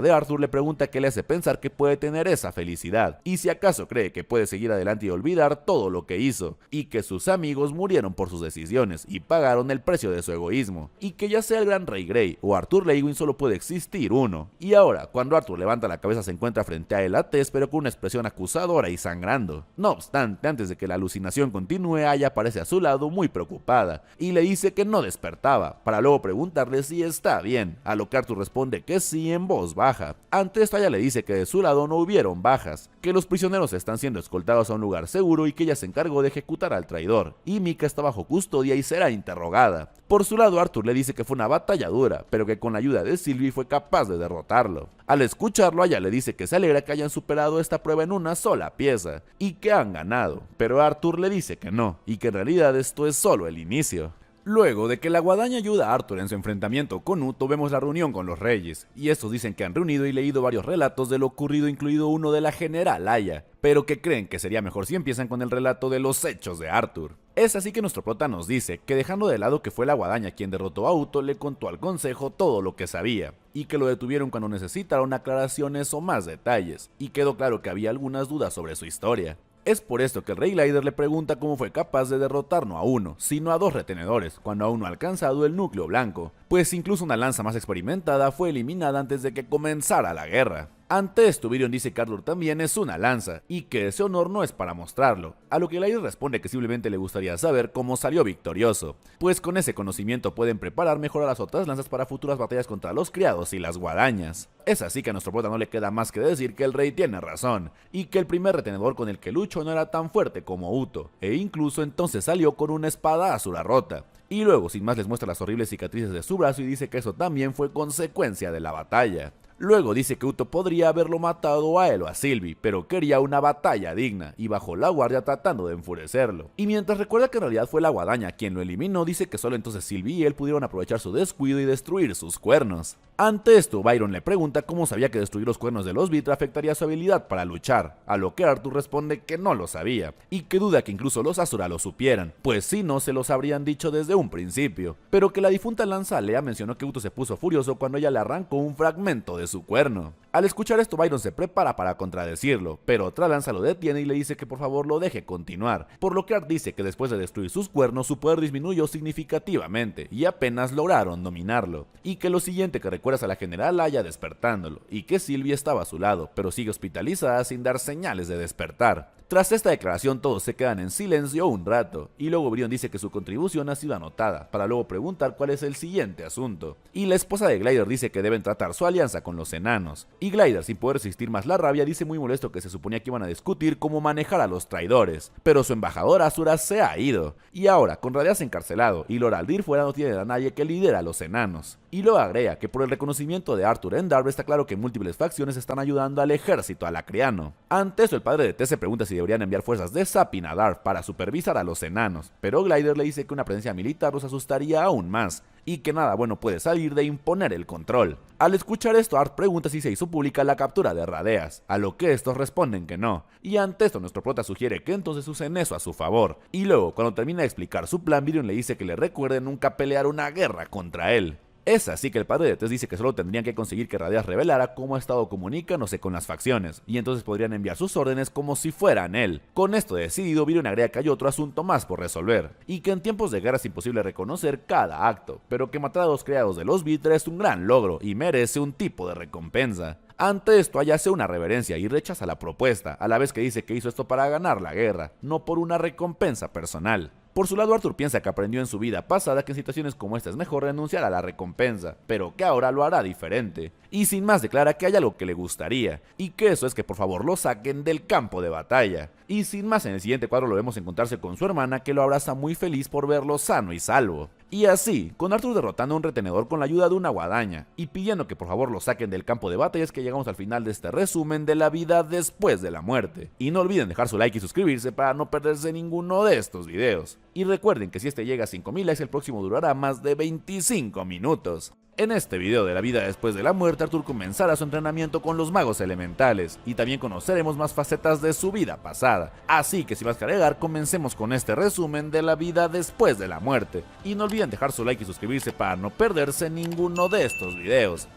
de Arthur le pregunta qué le hace pensar que puede tener esa felicidad, y si acaso cree que puede seguir adelante y olvidar todo lo que hizo, y que sus amigos murieron por sus decisiones y pagaron el precio de su egoísmo, y que ya sea el gran Rey Grey o Arthur Lewin solo puede existir uno. Y ahora, cuando Arthur levanta la cabeza, se encuentra frente a él a Tess, pero con una expresión acusadora y sangrando. No obstante, antes de que la alucinación continúe, ella aparece a su lado muy preocupada y le dice que no despertaba, para luego preguntarle si está bien, a lo que Arthur responde que sí en voz baja. Ante esto, ella le dice que de su lado no hubieron bajas, que los prisioneros están siendo escoltados a un lugar seguro y que ella se encargó de ejecutar al traidor, y Mika está bajo custodia y será interrogada. Por su lado, Arthur le dice que fue una batalla dura, pero que con la ayuda de Sylvie fue capaz de derrotarlo. Al escucharlo, ella le dice que se alegra que hayan superado esta prueba en una sola pieza, y que han ganado, pero Arthur le dice que no, y que en realidad esto es solo el inicio. Luego de que la guadaña ayuda a Arthur en su enfrentamiento con Uto, vemos la reunión con los reyes, y estos dicen que han reunido y leído varios relatos de lo ocurrido, incluido uno de la general Aya, pero que creen que sería mejor si empiezan con el relato de los hechos de Arthur. Es así que nuestro prota nos dice que, dejando de lado que fue la guadaña quien derrotó a Uto, le contó al consejo todo lo que sabía, y que lo detuvieron cuando necesitaron aclaraciones o más detalles, y quedó claro que había algunas dudas sobre su historia. Es por esto que el Rey Glider le pregunta cómo fue capaz de derrotar no a uno, sino a dos retenedores, cuando aún no ha alcanzado el núcleo blanco, pues incluso una lanza más experimentada fue eliminada antes de que comenzara la guerra. Ante esto, Virion dice que Arthur también es una lanza, y que ese honor no es para mostrarlo, a lo que Glider responde que simplemente le gustaría saber cómo salió victorioso, pues con ese conocimiento pueden preparar mejor a las otras lanzas para futuras batallas contra los criados y las guadañas. Es así que a nuestro prota no le queda más que decir que el rey tiene razón, y que el primer retenedor con el que luchó no era tan fuerte como Uto, e incluso entonces salió con una espada azura rota. Y luego sin más les muestra las horribles cicatrices de su brazo y dice que eso también fue consecuencia de la batalla. Luego dice que Uto podría haberlo matado a él o a Sylvie, pero quería una batalla digna, y bajó la guardia tratando de enfurecerlo. Y mientras recuerda que en realidad fue la guadaña quien lo eliminó, dice que solo entonces Sylvie y él pudieron aprovechar su descuido y destruir sus cuernos. Ante esto, Byron le pregunta cómo sabía que destruir los cuernos de los Vitra afectaría su habilidad para luchar, a lo que Arthur responde que no lo sabía, y que duda que incluso los Asura lo supieran, pues si no se los habrían dicho desde un principio, pero que la difunta lanza Lea mencionó que Uto se puso furioso cuando ella le arrancó un fragmento de de su cuerno. Al escuchar esto, Byron se prepara para contradecirlo, pero otra lanza lo detiene y le dice que por favor lo deje continuar, por lo que Art dice que después de destruir sus cuernos su poder disminuyó significativamente y apenas lograron dominarlo, y que lo siguiente que recuerda es a la general Aya despertándolo, y que Sylvie estaba a su lado, pero sigue hospitalizada sin dar señales de despertar. Tras esta declaración todos se quedan en silencio un rato, y luego Brion dice que su contribución ha sido anotada, para luego preguntar cuál es el siguiente asunto. Y la esposa de Glider dice que deben tratar su alianza con los enanos, y Glider, sin poder resistir más la rabia, dice muy molesto que se suponía que iban a discutir cómo manejar a los traidores, pero su embajador Azura se ha ido, y ahora con Radeas encarcelado y Lord Aldir fuera no tiene a nadie que lidera a los enanos. Y luego agrega que por el reconocimiento de Arthur en Darby está claro que múltiples facciones están ayudando al ejército alacriano. Ante eso el padre de Tess se pregunta si deberían enviar fuerzas de Sapin a Darth para supervisar a los enanos, pero Glider le dice que una presencia militar los asustaría aún más, y que nada bueno puede salir de imponer el control. Al escuchar esto, Art pregunta si se hizo pública la captura de Radeas, a lo que estos responden que no, y ante esto nuestro prota sugiere que entonces usen eso a su favor, y luego cuando termina de explicar su plan, Brion le dice que le recuerde nunca pelear una guerra contra él. Es así que el padre de Tess dice que solo tendrían que conseguir que Radeas revelara cómo ha estado comunicándose con las facciones, y entonces podrían enviar sus órdenes como si fueran él. Con esto decidido, Brion agrega que hay otro asunto más por resolver, y que en tiempos de guerra es imposible reconocer cada acto, pero que matar a los criados de los Vitra es un gran logro y merece un tipo de recompensa. Ante esto, Aya hace una reverencia y rechaza la propuesta, a la vez que dice que hizo esto para ganar la guerra, no por una recompensa personal. Por su lado, Arthur piensa que aprendió en su vida pasada que en situaciones como esta es mejor renunciar a la recompensa, pero que ahora lo hará diferente. Y sin más declara que hay algo que le gustaría, y que eso es que por favor lo saquen del campo de batalla. Y sin más, en el siguiente cuadro lo vemos encontrarse con su hermana, que lo abraza muy feliz por verlo sano y salvo. Y así, con Arthur derrotando a un retenedor con la ayuda de una guadaña, y pidiendo que por favor lo saquen del campo de batalla, es que llegamos al final de este resumen de la vida después de la muerte. Y no olviden dejar su like y suscribirse para no perderse ninguno de estos videos. Y recuerden que si este llega a 5000 likes, el próximo durará más de 25 minutos. En este video de la vida después de la muerte, Arthur comenzará su entrenamiento con los magos elementales, y también conoceremos más facetas de su vida pasada. Así que sin más que agregar, comencemos con este resumen de la vida después de la muerte. Y no olviden dejar su like y suscribirse para no perderse ninguno de estos videos.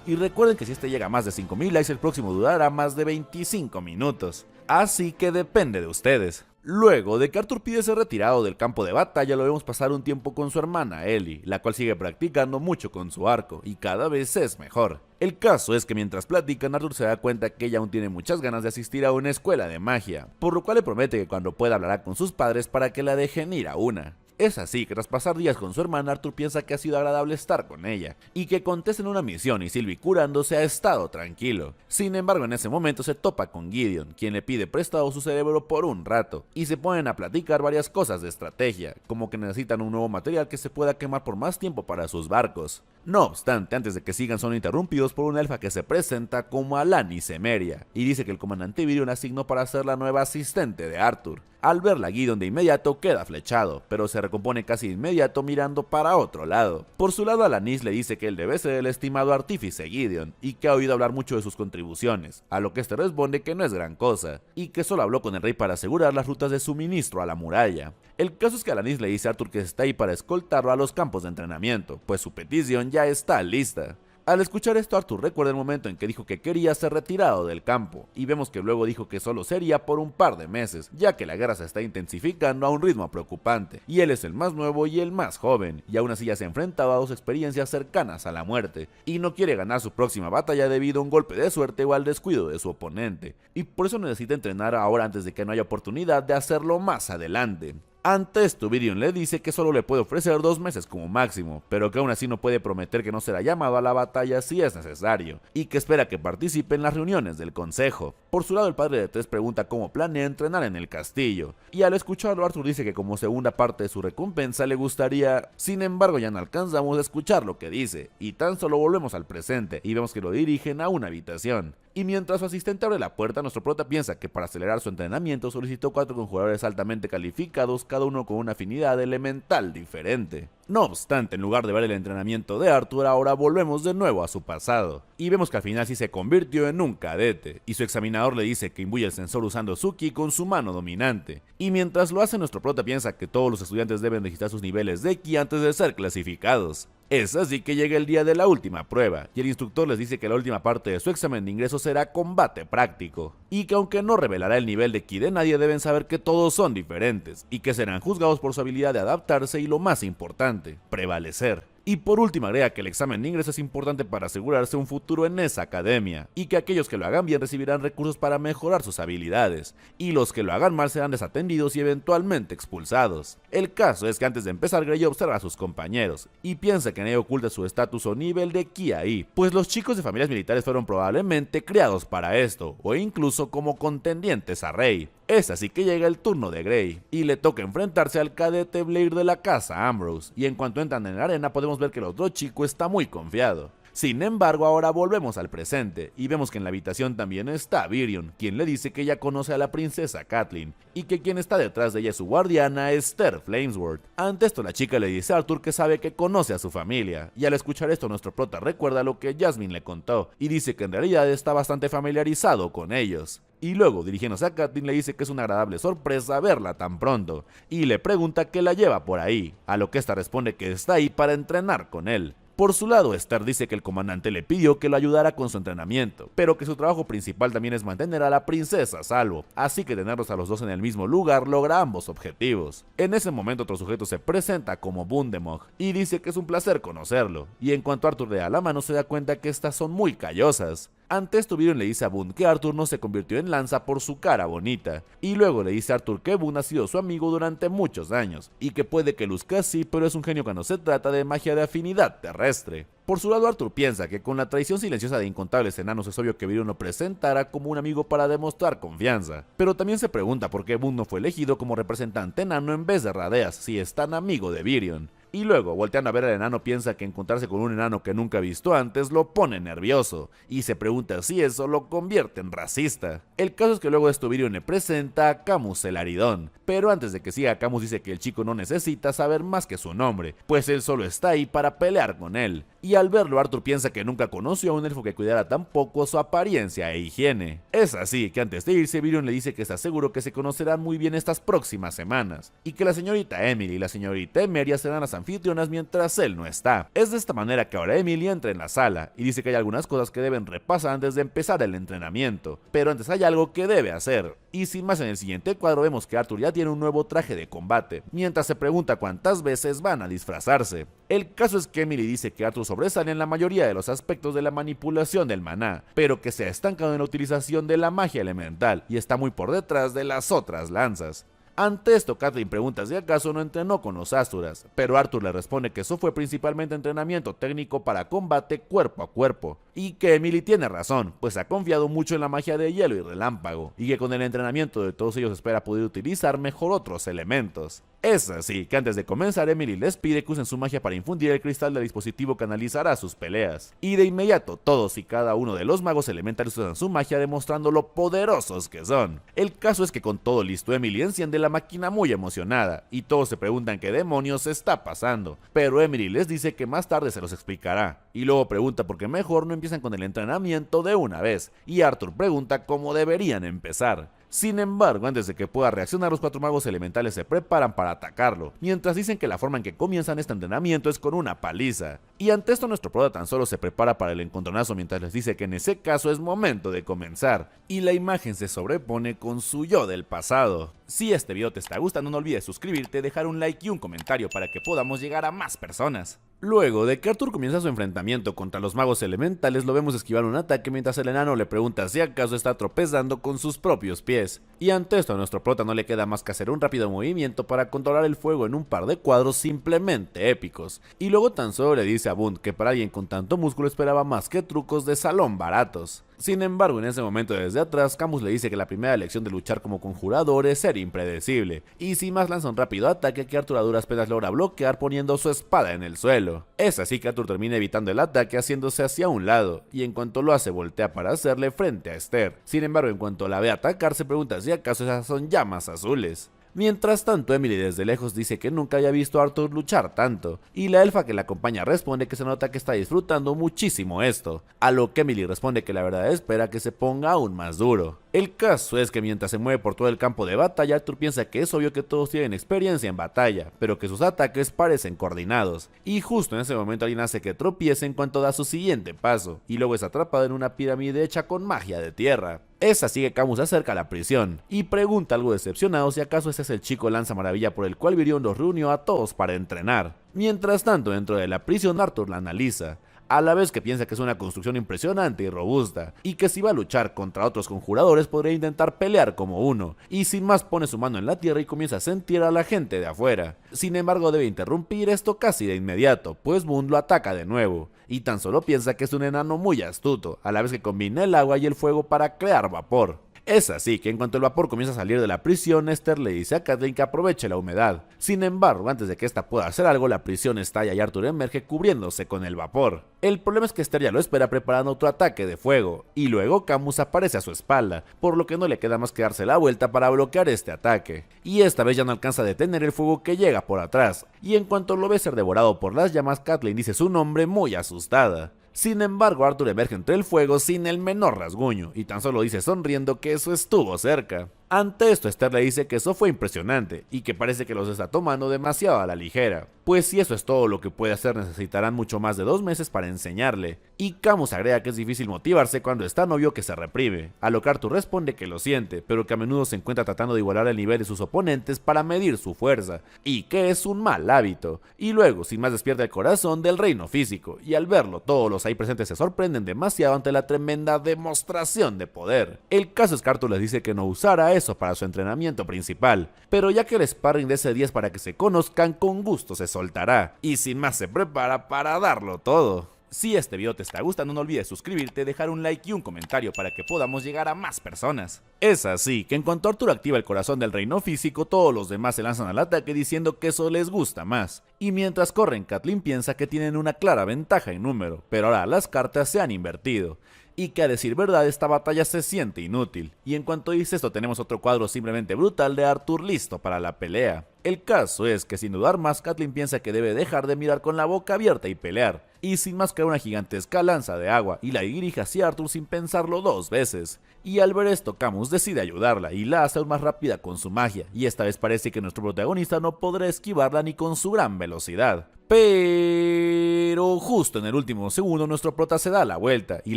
Y recuerden que si este llega a más de 5000 likes, el próximo durará más de 25 minutos. Así que depende de ustedes. Luego de que Arthur pide ser retirado del campo de batalla, lo vemos pasar un tiempo con su hermana Ellie, la cual sigue practicando mucho con su arco, y cada vez es mejor. El caso es que mientras platican, Arthur se da cuenta que ella aún tiene muchas ganas de asistir a una escuela de magia, por lo cual le promete que cuando pueda hablará con sus padres para que la dejen ir a una. Es así que tras pasar días con su hermana, Arthur piensa que ha sido agradable estar con ella, y que contesten una misión y Sylvie curándose ha estado tranquilo. Sin embargo, en ese momento se topa con Gideon, quien le pide prestado su cerebro por un rato, y se ponen a platicar varias cosas de estrategia, como que necesitan un nuevo material que se pueda quemar por más tiempo para sus barcos. No obstante, antes de que sigan son interrumpidos por una elfa que se presenta como Alani Semeria, y dice que el comandante Virion asignó para ser la nueva asistente de Arthur. Al verla, Gideon de inmediato queda flechado, pero se recompone casi de inmediato mirando para otro lado. Por su lado, Alanis le dice que él debe ser el estimado artífice Gideon, y que ha oído hablar mucho de sus contribuciones, a lo que este responde que no es gran cosa, y que solo habló con el rey para asegurar las rutas de suministro a la muralla. El caso es que Alanis le dice a Arthur que está ahí para escoltarlo a los campos de entrenamiento, pues su petición ya está lista. Al escuchar esto, Arthur recuerda el momento en que dijo que quería ser retirado del campo, y vemos que luego dijo que solo sería por un par de meses, ya que la guerra se está intensificando a un ritmo preocupante, y él es el más nuevo y el más joven, y aún así ya se ha enfrentado a dos experiencias cercanas a la muerte, y no quiere ganar su próxima batalla debido a un golpe de suerte o al descuido de su oponente, y por eso necesita entrenar ahora antes de que no haya oportunidad de hacerlo más adelante. Ante esto, Virion le dice que solo le puede ofrecer 2 meses como máximo, pero que aún así no puede prometer que no será llamado a la batalla si es necesario, y que espera que participe en las reuniones del consejo. Por su lado, el padre de Tess pregunta cómo planea entrenar en el castillo, y al escucharlo, Arthur dice que como segunda parte de su recompensa le gustaría. Sin embargo, ya no alcanzamos a escuchar lo que dice, y tan solo volvemos al presente, y vemos que lo dirigen a una habitación. Y mientras su asistente abre la puerta, nuestro prota piensa que para acelerar su entrenamiento solicitó 4 conjuradores altamente calificados, cada uno con una afinidad elemental diferente. No obstante, en lugar de ver el entrenamiento de Arthur, ahora volvemos de nuevo a su pasado, y vemos que al final sí se convirtió en un cadete, y su examinador le dice que imbuye el sensor usando su ki con su mano dominante, y mientras lo hace nuestro prota piensa que todos los estudiantes deben registrar sus niveles de ki antes de ser clasificados. Es así que llega el día de la última prueba, y el instructor les dice que la última parte de su examen de ingreso será combate práctico, y que aunque no revelará el nivel de ki de nadie, deben saber que todos son diferentes, y que serán juzgados por su habilidad de adaptarse y lo más importante, prevalecer. Y por último agrega que el examen de ingreso es importante para asegurarse un futuro en esa academia, y que aquellos que lo hagan bien recibirán recursos para mejorar sus habilidades, y los que lo hagan mal serán desatendidos y eventualmente expulsados. El caso es que antes de empezar Grey observa a sus compañeros, y piensa que nadie oculta su estatus o nivel de ki ahí, pues los chicos de familias militares fueron probablemente creados para esto, o incluso como contendientes a rey. Es así que llega el turno de Grey, y le toca enfrentarse al cadete Blair de la casa Ambrose, y en cuanto entran en la arena podemos ver que el otro chico está muy confiado. Sin embargo, ahora volvemos al presente, y vemos que en la habitación también está Virion, quien le dice que ella conoce a la princesa Catelyn, y que quien está detrás de ella es su guardiana Esther Flamesworth. Ante esto la chica le dice a Arthur que sabe que conoce a su familia, y al escuchar esto nuestro prota recuerda lo que Jasmine le contó, y dice que en realidad está bastante familiarizado con ellos. Y luego, dirigiéndose a Catelyn, le dice que es una agradable sorpresa verla tan pronto, y le pregunta qué la lleva por ahí, a lo que esta responde que está ahí para entrenar con él. Por su lado, Esther dice que el comandante le pidió que lo ayudara con su entrenamiento, pero que su trabajo principal también es mantener a la princesa a salvo, así que tenerlos a los dos en el mismo lugar logra ambos objetivos. En ese momento otro sujeto se presenta como Bundemog, y dice que es un placer conocerlo, y en cuanto Arthur le da la mano se da cuenta que estas son muy callosas. Ante esto Virion le dice a Boone que Arthur no se convirtió en lanza por su cara bonita, y luego le dice a Arthur que Boone ha sido su amigo durante muchos años, y que puede que luzca así, pero es un genio cuando se trata de magia de afinidad terrestre. Por su lado, Arthur piensa que con la traición silenciosa de incontables enanos es obvio que Virion lo presentara como un amigo para demostrar confianza, pero también se pregunta por qué Boone no fue elegido como representante enano en vez de Rhaedas si es tan amigo de Virion. Y luego, volteando a ver al enano, piensa que encontrarse con un enano que nunca ha visto antes lo pone nervioso, y se pregunta si eso lo convierte en racista. El caso es que luego de esto Virion le presenta a Camus el Aridón, pero antes de que siga, Camus dice que el chico no necesita saber más que su nombre, pues él solo está ahí para pelear con él. Y al verlo, Arthur piensa que nunca conoció a un elfo que cuidara tan poco su apariencia e higiene. Es así que antes de irse, Virion le dice que está seguro que se conocerán muy bien estas próximas semanas, y que la señorita Emily y la señorita Emeria serán las anfitrionas mientras él no está. Es de esta manera que ahora Emily entra en la sala, y dice que hay algunas cosas que deben repasar antes de empezar el entrenamiento, pero antes hay algo que debe hacer. Y sin más, en el siguiente cuadro vemos que Arthur ya tiene un nuevo traje de combate, mientras se pregunta cuántas veces van a disfrazarse. El caso es que Emily dice que Arthur sobresale en la mayoría de los aspectos de la manipulación del maná, pero que se ha estancado en la utilización de la magia elemental y está muy por detrás de las otras lanzas. Ante esto, Catelyn pregunta si acaso no entrenó con los Asturas, pero Arthur le responde que eso fue principalmente entrenamiento técnico para combate cuerpo a cuerpo, y que Emily tiene razón, pues ha confiado mucho en la magia de hielo y relámpago, y que con el entrenamiento de todos ellos espera poder utilizar mejor otros elementos. Es así que antes de comenzar, Emily les pide que usen su magia para infundir el cristal del dispositivo que analizará sus peleas, y de inmediato todos y cada uno de los magos elementales usan su magia demostrando lo poderosos que son. El caso es que con todo listo, Emily enciende la máquina muy emocionada, y todos se preguntan qué demonios está pasando, pero Emily les dice que más tarde se los explicará, y luego pregunta por qué mejor no empiezan con el entrenamiento de una vez, y Arthur pregunta cómo deberían empezar. Sin embargo, antes de que pueda reaccionar, los cuatro magos elementales se preparan para atacarlo, mientras dicen que la forma en que comienzan este entrenamiento es con una paliza. Y ante esto nuestro prota tan solo se prepara para el encontronazo mientras les dice que en ese caso es momento de comenzar, y la imagen se sobrepone con su yo del pasado. Si este video te está gustando, no olvides suscribirte, dejar un like y un comentario para que podamos llegar a más personas. Luego de que Arthur comienza su enfrentamiento contra los magos elementales, lo vemos esquivar un ataque mientras el enano le pregunta si acaso está tropezando con sus propios pies. Y ante esto a nuestro prota no le queda más que hacer un rápido movimiento para controlar el fuego en un par de cuadros simplemente épicos. Y luego tan solo le dice a Boone que para alguien con tanto músculo esperaba más que trucos de salón baratos. Sin embargo, en ese momento desde atrás, Camus le dice que la primera lección de luchar como conjurador es ser impredecible, y sin más lanza un rápido ataque que Arthur a duras penas logra bloquear poniendo su espada en el suelo. Es así que Arthur termina evitando el ataque haciéndose hacia un lado, y en cuanto lo hace voltea para hacerle frente a Esther. Sin embargo, en cuanto la ve atacar se pregunta si acaso esas son llamas azules. Mientras tanto, Emily desde lejos dice que nunca había visto a Arthur luchar tanto, y la elfa que la acompaña responde que se nota que está disfrutando muchísimo esto, a lo que Emily responde que la verdad espera que se ponga aún más duro. El caso es que mientras se mueve por todo el campo de batalla, Arthur piensa que es obvio que todos tienen experiencia en batalla, pero que sus ataques parecen coordinados, y justo en ese momento alguien hace que tropiece en cuanto da su siguiente paso, y luego es atrapado en una pirámide hecha con magia de tierra. Es así que Camus se acerca a la prisión y pregunta algo decepcionado si acaso ese es el chico lanza maravilla por el cual Virion los reunió a todos para entrenar. Mientras tanto, dentro de la prisión, Arthur la analiza, a la vez que piensa que es una construcción impresionante y robusta, y que si va a luchar contra otros conjuradores podría intentar pelear como uno, y sin más pone su mano en la tierra y comienza a sentir a la gente de afuera. Sin embargo, debe interrumpir esto casi de inmediato, pues Boone lo ataca de nuevo, y tan solo piensa que es un enano muy astuto, a la vez que combina el agua y el fuego para crear vapor. Es así que en cuanto el vapor comienza a salir de la prisión, Esther le dice a Catelyn que aproveche la humedad. Sin embargo, antes de que ésta pueda hacer algo, la prisión estalla y Arthur emerge cubriéndose con el vapor. El problema es que Esther ya lo espera preparando otro ataque de fuego, y luego Camus aparece a su espalda, por lo que no le queda más que darse la vuelta para bloquear este ataque. Y esta vez ya no alcanza a detener el fuego que llega por atrás, y en cuanto lo ve ser devorado por las llamas, Catelyn dice su nombre muy asustada. Sin embargo, Arthur emerge entre el fuego sin el menor rasguño, y tan solo dice sonriendo que eso estuvo cerca. Ante esto, Esther le dice que eso fue impresionante, y que parece que los está tomando demasiado a la ligera, pues si eso es todo lo que puede hacer necesitarán mucho más de 2 meses para enseñarle, y Camus agrega que es difícil motivarse cuando es tan obvio que se reprime, a lo que Arthur responde que lo siente, pero que a menudo se encuentra tratando de igualar el nivel de sus oponentes para medir su fuerza, y que es un mal hábito, y luego sin más despierta el corazón del reino físico, y al verlo todos los ahí presentes se sorprenden demasiado ante la tremenda demostración de poder. El caso es que Arthur les dice que no usara eso para su entrenamiento principal, pero ya que el sparring de ese día es para que se conozcan, con gusto se soltará, y sin más se prepara para darlo todo. Si este video te está gustando, no olvides suscribirte, dejar un like y un comentario para que podamos llegar a más personas. Es así que en cuanto Arthur activa el corazón del reino físico, todos los demás se lanzan al ataque diciendo que eso les gusta más. Y mientras corren, Catelyn piensa que tienen una clara ventaja en número, pero ahora las cartas se han invertido. Y que a decir verdad esta batalla se siente inútil, y en cuanto dice esto tenemos otro cuadro simplemente brutal de Arthur listo para la pelea. El caso es que sin dudar más, Catelyn piensa que debe dejar de mirar con la boca abierta y pelear, y sin más crear una gigantesca lanza de agua y la dirige hacia Arthur sin pensarlo 2 veces. Y al ver esto, Camus decide ayudarla y la hace aún más rápida con su magia, y esta vez parece que nuestro protagonista no podrá esquivarla ni con su gran velocidad. Pero justo en el último segundo nuestro prota se da la vuelta y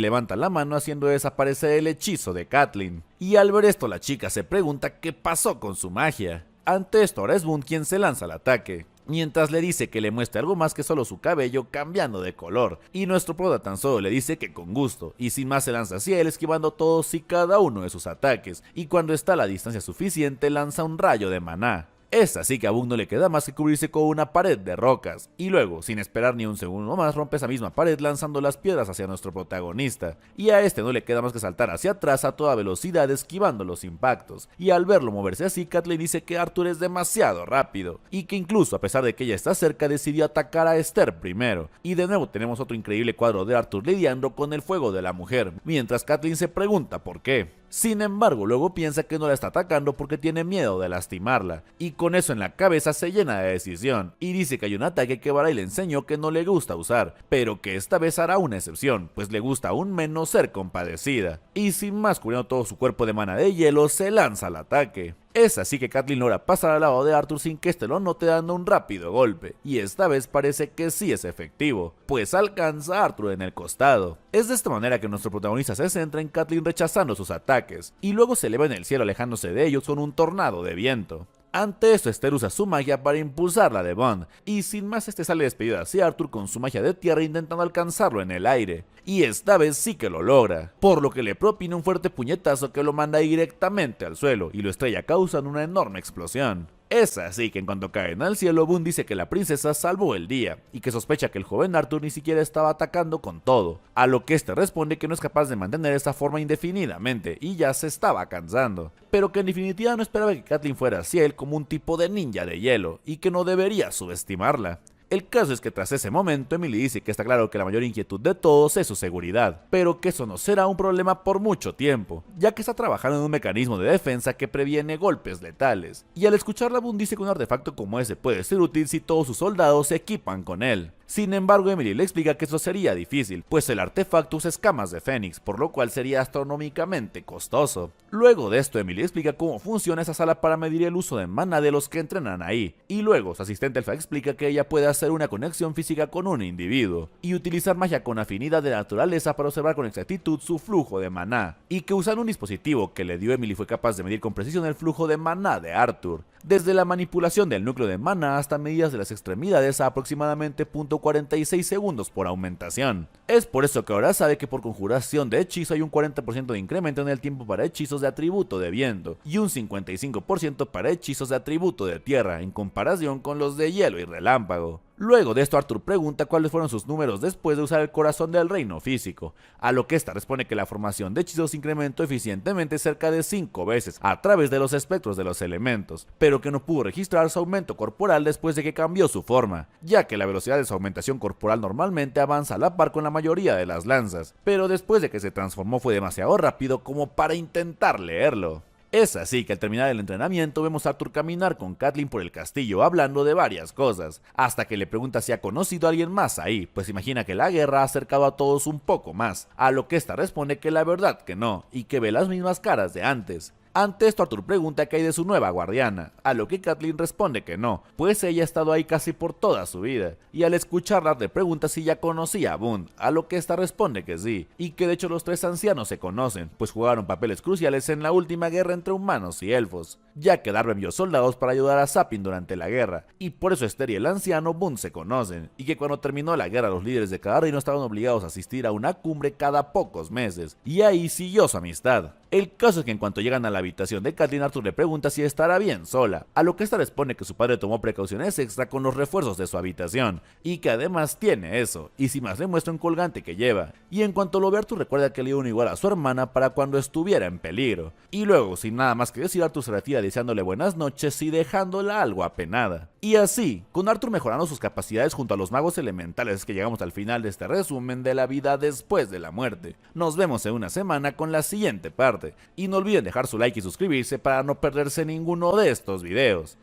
levanta la mano haciendo desaparecer el hechizo de Catelyn. Y al ver esto la chica se pregunta qué pasó con su magia. Ante esto ahora es Boone quien se lanza al ataque, mientras le dice que le muestre algo más que solo su cabello cambiando de color, y nuestro prota tan solo le dice que con gusto, y sin más se lanza hacia él esquivando todos y cada uno de sus ataques, y cuando está a la distancia suficiente lanza un rayo de maná. Es así que a Boone no le queda más que cubrirse con una pared de rocas, y luego, sin esperar ni un segundo más, rompe esa misma pared lanzando las piedras hacia nuestro protagonista, y a este no le queda más que saltar hacia atrás a toda velocidad esquivando los impactos, y al verlo moverse así, Catelyn dice que Arthur es demasiado rápido, y que incluso a pesar de que ella está cerca decidió atacar a Esther primero, y de nuevo tenemos otro increíble cuadro de Arthur lidiando con el fuego de la mujer, mientras Catelyn se pregunta por qué. Sin embargo, luego piensa que no la está atacando porque tiene miedo de lastimarla, y con eso en la cabeza se llena de decisión, y dice que hay un ataque que Barai le enseñó que no le gusta usar, pero que esta vez hará una excepción, pues le gusta aún menos ser compadecida, y sin más cubriendo todo su cuerpo de mana de hielo, se lanza al ataque. Es así que Catelyn logra pasar al lado de Arthur sin que este lo note dando un rápido golpe, y esta vez parece que sí es efectivo, pues alcanza a Arthur en el costado. Es de esta manera que nuestro protagonista se centra en Catelyn rechazando sus ataques, y luego se eleva en el cielo alejándose de ellos con un tornado de viento. Ante esto, Esther usa su magia para impulsarla de Bond, y sin más este sale despedido hacia Arthur con su magia de tierra intentando alcanzarlo en el aire, y esta vez sí que lo logra, por lo que le propina un fuerte puñetazo que lo manda directamente al suelo y lo estrella causando una enorme explosión. Es así que en cuanto caen al cielo, Boone dice que la princesa salvó el día, y que sospecha que el joven Arthur ni siquiera estaba atacando con todo, a lo que este responde que no es capaz de mantener esta forma indefinidamente, y ya se estaba cansando, pero que en definitiva no esperaba que Catelyn fuera hacia él como un tipo de ninja de hielo, y que no debería subestimarla. El caso es que tras ese momento Emily dice que está claro que la mayor inquietud de todos es su seguridad, pero que eso no será un problema por mucho tiempo, ya que está trabajando en un mecanismo de defensa que previene golpes letales. Y al escucharla, Boone dice que un artefacto como ese puede ser útil si todos sus soldados se equipan con él. Sin embargo, Emily le explica que eso sería difícil, pues el artefacto usa escamas de fénix, por lo cual sería astronómicamente costoso. Luego de esto, Emily explica cómo funciona esa sala para medir el uso de maná de los que entrenan ahí, y luego su asistente Elfa explica que ella puede hacer una conexión física con un individuo, y utilizar magia con afinidad de la naturaleza para observar con exactitud su flujo de maná, y que usando un dispositivo que le dio Emily fue capaz de medir con precisión el flujo de maná de Arthur, desde la manipulación del núcleo de maná hasta medidas de las extremidades a aproximadamente 0.46 segundos por aumentación. Es por eso que ahora sabe que por conjuración de hechizo hay un 40% de incremento en el tiempo para hechizos de atributo de viento y un 55% para hechizos de atributo de tierra en comparación con los de hielo y relámpago. Luego de esto, Arthur pregunta cuáles fueron sus números después de usar el corazón del reino físico, a lo que esta responde que la formación de hechizos incrementó eficientemente cerca de 5 veces a través de los espectros de los elementos, pero que no pudo registrar su aumento corporal después de que cambió su forma, ya que la velocidad de su aumentación corporal normalmente avanza a la par con la mayoría de las lanzas, pero después de que se transformó fue demasiado rápido como para intentar leerlo. Es así que al terminar el entrenamiento vemos a Arthur caminar con Catelyn por el castillo hablando de varias cosas, hasta que le pregunta si ha conocido a alguien más ahí, pues imagina que la guerra ha acercado a todos un poco más, a lo que esta responde que la verdad que no, y que ve las mismas caras de antes. Ante esto, Arthur pregunta qué hay de su nueva guardiana, a lo que Catelyn responde que no, pues ella ha estado ahí casi por toda su vida, y al escucharla le pregunta si ya conocía a Boone, a lo que esta responde que sí, y que de hecho los tres ancianos se conocen, pues jugaron papeles cruciales en la última guerra entre humanos y elfos, ya que Darby envió soldados para ayudar a Sapin durante la guerra, y por eso Esther y el anciano Boone se conocen, y que cuando terminó la guerra los líderes de cada reino estaban obligados a asistir a una cumbre cada pocos meses, y ahí siguió su amistad. El caso es que en cuanto llegan a la habitación de Catelyn, Arthur le pregunta si estará bien sola, a lo que esta responde que su padre tomó precauciones extra con los refuerzos de su habitación, y que además tiene eso, y sin más le muestra un colgante que lleva, y en cuanto lo ve Arthur recuerda que le dio uno igual a su hermana para cuando estuviera en peligro, y luego sin nada más que decir Arthur se retira deseándole buenas noches y dejándola algo apenada. Y así, con Arthur mejorando sus capacidades junto a los magos elementales, que llegamos al final de este resumen de la vida después de la muerte. Nos vemos en una semana con la siguiente parte, y no olviden dejar su like y suscribirse para no perderse ninguno de estos videos.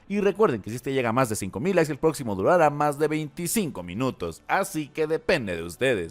Y recuerden que si este llega a más de 5000 likes el próximo durará más de 25 minutos, así que depende de ustedes.